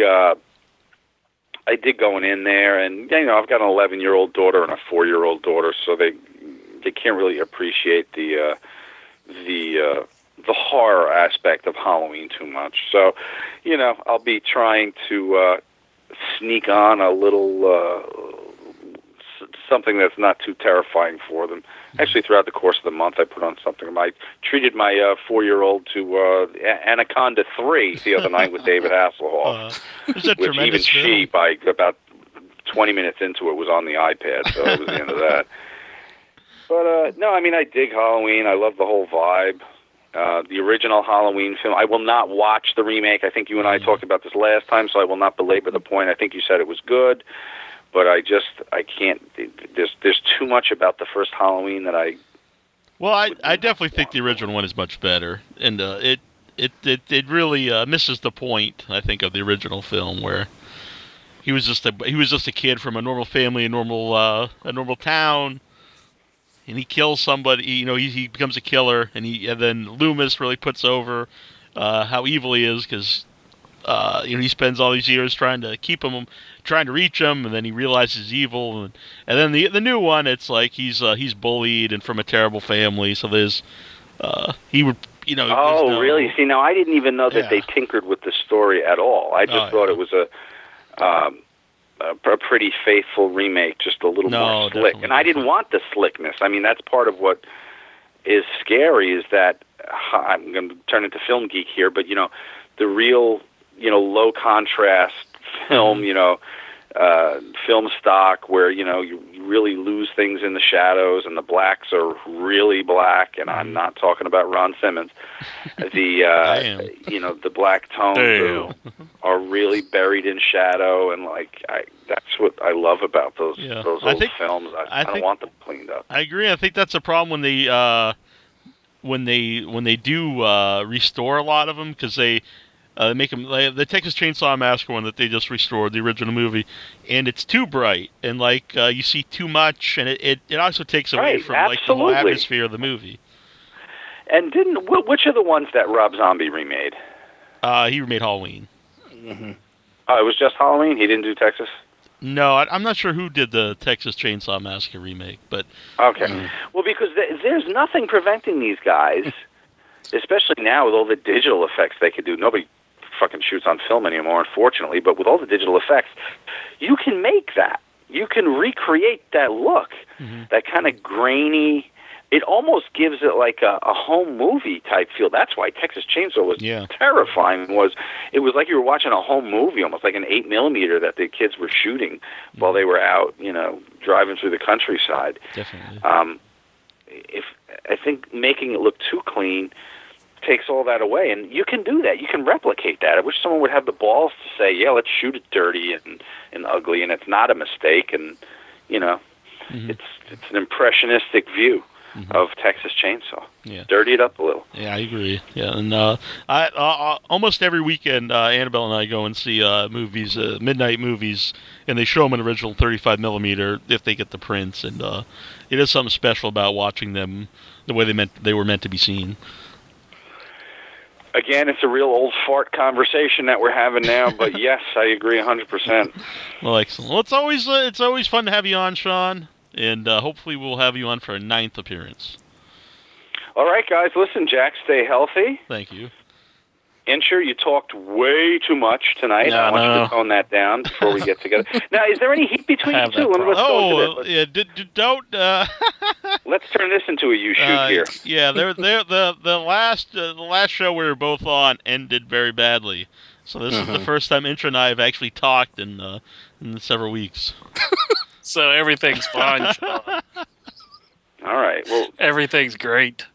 Speaker 3: I did going in there, and I've got an 11-year-old daughter and a 4-year-old daughter, so they can't really appreciate the horror aspect of Halloween too much. So, I'll be trying to sneak on a little something that's not too terrifying for them. Actually, throughout the course of the month, I put on something. I treated my 4-year-old to Anaconda 3 the other night with David Hasselhoff, which even she, by about 20 minutes into it, was on the iPad, so it was the end of that. But, no, I mean, I dig Halloween. I love the whole vibe. The original Halloween film, I will not watch the remake. I think you and I talked about this last time, so I will not belabor the point. I think you said it was good, but I can't. There's too much about the first Halloween that I.
Speaker 2: Well, I definitely think the original one is much better, and it really misses the point, I think, of the original film, where he was just a kid from a normal family, a normal town. And he kills somebody, he becomes a killer, and then Loomis really puts over how evil he is, because he spends all these years trying to reach him, and then he realizes he's evil, and then the new one, it's like he's bullied and from a terrible family, so there's
Speaker 3: really? See, now I didn't even know that they tinkered with the story at all. I just thought it was a pretty faithful remake, just a little more slick. And I didn't want the slickness. I mean, that's part of what is scary, is that I'm going to turn into film geek here, but the real low contrast film, film stock, where you really lose things in the shadows, and the blacks are really black, and I'm not talking about Ron Simmons. The black tones are really buried in shadow, and that's what I love about those old films. I don't want them cleaned up.
Speaker 2: I agree. I think that's a problem when they do restore a lot of them, because they make them, the Texas Chainsaw Massacre one that they just restored, the original movie, and it's too bright, and you see too much, and it also takes away from the whole atmosphere of the movie.
Speaker 3: And which are the ones that Rob Zombie remade?
Speaker 2: He remade Halloween.
Speaker 4: Mm-hmm.
Speaker 3: Oh, it was just Halloween? He didn't do Texas?
Speaker 2: No, I'm not sure who did the Texas Chainsaw Massacre remake, but...
Speaker 3: Okay. Well, because there's nothing preventing these guys, especially now with all the digital effects they could do. Nobody fucking shoots on film anymore, unfortunately, but with all the digital effects, you can make that. You can recreate that look, that kind of grainy... It almost gives it like a home movie type feel. That's why Texas Chainsaw was terrifying. It was like you were watching a home movie, almost like an 8mm that the kids were shooting while they were out, driving through the countryside.
Speaker 2: Definitely.
Speaker 3: I think making it look too clean takes all that away, and you can do that. You can replicate that. I wish someone would have the balls to say, "Yeah, let's shoot it dirty and ugly," and it's not a mistake. And it's an impressionistic view of Texas Chainsaw.
Speaker 2: Yeah.
Speaker 3: Dirty it up a little.
Speaker 2: Yeah, I agree. Yeah, and I almost every weekend, Annabelle and I go and see movies, midnight movies, and they show them in original 35mm if they get the prints, and it is something special about watching them the way they were meant to be seen.
Speaker 3: Again, it's a real old fart conversation that we're having now, but yes, I agree 100%.
Speaker 2: Well, excellent. Well, it's always fun to have you on, Sean. And hopefully we'll have you on for a 9th appearance.
Speaker 3: All right, guys. Listen, Jack, stay healthy.
Speaker 2: Thank you.
Speaker 3: Insure, you talked way too much tonight. I want you to tone that down before we get together. Now, is there any heat between you two?
Speaker 2: Don't.
Speaker 3: Let's turn this into a you shoot here.
Speaker 2: Yeah, the last show we were both on ended very badly. So this is the first time Intra and I have actually talked in several weeks.
Speaker 4: So everything's fine, Sean.
Speaker 3: All right. Well,
Speaker 4: everything's great.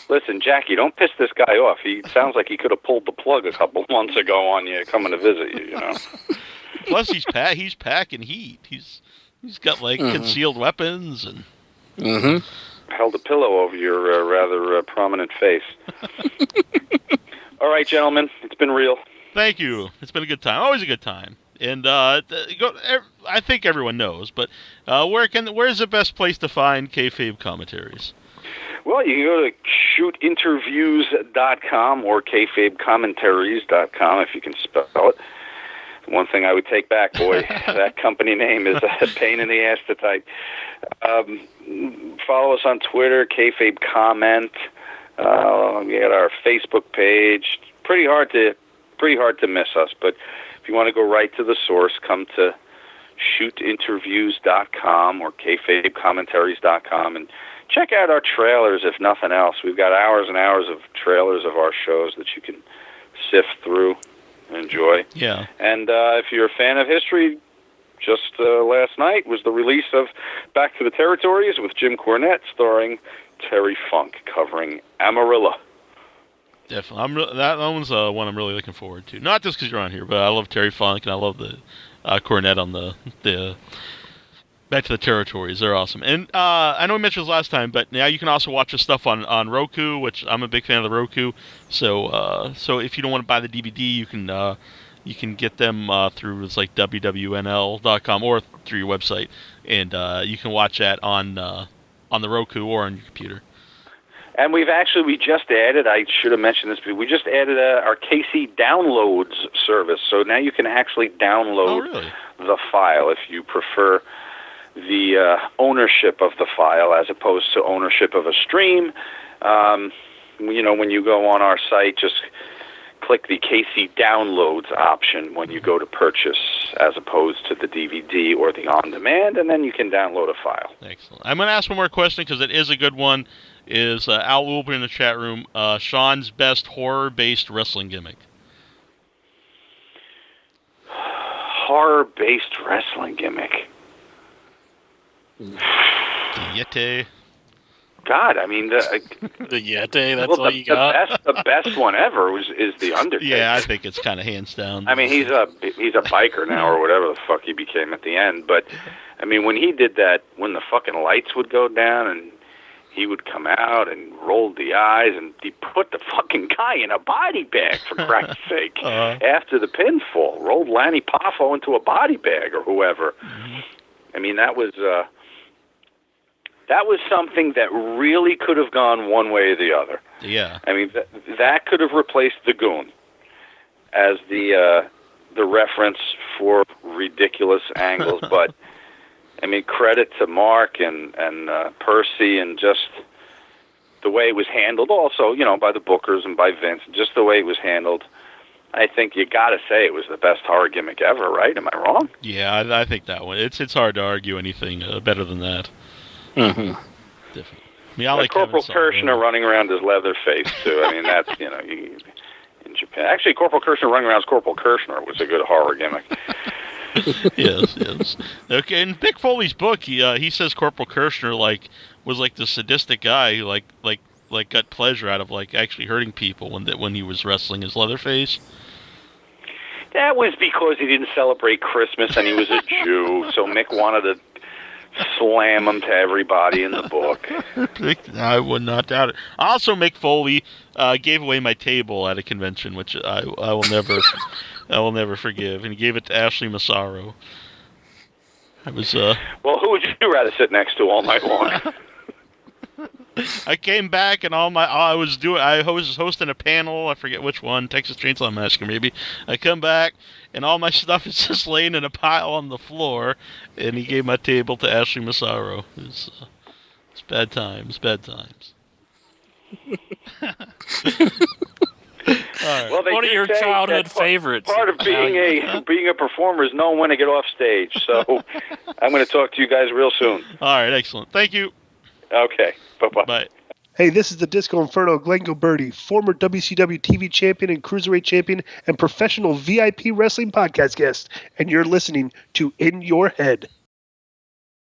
Speaker 3: Listen, Jackie, don't piss this guy off. He sounds like he could have pulled the plug a couple months ago on you coming to visit you.
Speaker 2: Plus, he's packing heat. He's got concealed weapons and
Speaker 3: held a pillow over your rather prominent face. All right, gentlemen, it's been real.
Speaker 2: Thank you. It's been a good time. Always a good time. And I think everyone knows, but where's the best place to find Kayfabe Commentaries?
Speaker 3: Well, you can go to shootinterviews.com or kayfabecommentaries.com if you can spell it. One thing I would take back, boy, that company name is a pain in the ass to type. Follow us on Twitter, Kayfabe Comment. We got our Facebook page. Pretty hard to miss us. But if you want to go right to the source, come to shootinterviews.com or kayfabecommentaries.com and check out our trailers. If nothing else, we've got hours and hours of trailers of our shows that you can sift through and enjoy.
Speaker 2: Yeah.
Speaker 3: And if you're a fan of history, just last night was the release of Back to the Territories with Jim Cornette, starring Terry Funk, covering Amarillo.
Speaker 2: Definitely. That one's one I'm really looking forward to. Not just because you're on here, but I love Terry Funk, and I love the Cornette on the Back to the Territories. They're awesome. And I know we mentioned this last time, but now you can also watch this stuff on Roku, which I'm a big fan of the Roku. So if you don't want to buy the DVD, you can get them through like wwnl.com or through your website, and you can watch that on the Roku or on your computer.
Speaker 3: And we just added, I should have mentioned this, but we just added our KC Downloads service. So now you can actually download the file if you prefer the ownership of the file as opposed to ownership of a stream. When you go on our site, just click the KC Downloads option when you go to purchase as opposed to the DVD or the on-demand, and then you can download a file.
Speaker 2: Excellent. I'm going to ask one more question because it is a good one. Is Al Wilbur in the chat room, Sean's best horror-based wrestling gimmick?
Speaker 3: Horror-based wrestling gimmick?
Speaker 2: The Yeti.
Speaker 3: God, I mean, the
Speaker 4: Yeti, that's all you got?
Speaker 3: The best one ever is the Undertaker.
Speaker 2: Yeah, I think it's kind of hands down.
Speaker 3: I mean, he's a biker now or whatever the fuck he became at the end. But, I mean, when he did that, when the fucking lights would go down and he would come out and roll the eyes and he put the fucking guy in a body bag, for Christ's sake. After the pinfall, rolled Lanny Poffo into a body bag or whoever. Mm-hmm. I mean, that was something that really could have gone one way or the other.
Speaker 2: Yeah.
Speaker 3: I mean, that could have replaced the Goon as the reference for ridiculous angles. But, I mean, credit to Mark and Percy and just the way it was handled. Also, by the bookers and by Vince, just the way it was handled. I think you got to say it was the best horror gimmick ever, right? Am I wrong?
Speaker 2: Yeah, I think that one. It's hard to argue anything better than that.
Speaker 4: Mm-hmm.
Speaker 2: Definitely. I mean, I like
Speaker 3: Corporal Kirshner running around his leather face too. I mean, that's in Japan. Actually, Corporal Kirshner running around as Corporal Kirshner was a good horror gimmick.
Speaker 2: yes. Okay, in Mick Foley's book, he says Corporal Kirshner was the sadistic guy who got pleasure out of actually hurting people when he was wrestling his Leatherface.
Speaker 3: That was because he didn't celebrate Christmas and he was a Jew, so Mick wanted to slam him to everybody in the book.
Speaker 2: I would not doubt it. Also, Mick Foley gave away my table at a convention, which I will never forgive, and he gave it to Ashley Massaro. I was
Speaker 3: Well, who would you rather sit next to all night long?
Speaker 2: I came back and I was hosting a panel. I forget which one, Texas Chainsaw Massacre maybe. I come back and all my stuff is just laying in a pile on the floor, and he gave my table to Ashley Massaro. It's bad times. Right.
Speaker 3: Well,
Speaker 4: what are your childhood favorites?
Speaker 3: Part of being a performer is knowing when to get off stage. So I'm going to talk to you guys real soon.
Speaker 2: All right, excellent. Thank you.
Speaker 3: Okay, bye-bye.
Speaker 2: Bye.
Speaker 7: Hey, this is the Disco Inferno, Glenn Gilberti, former WCW TV champion and Cruiserweight champion and professional VIP wrestling podcast guest, and you're listening to In Your Head.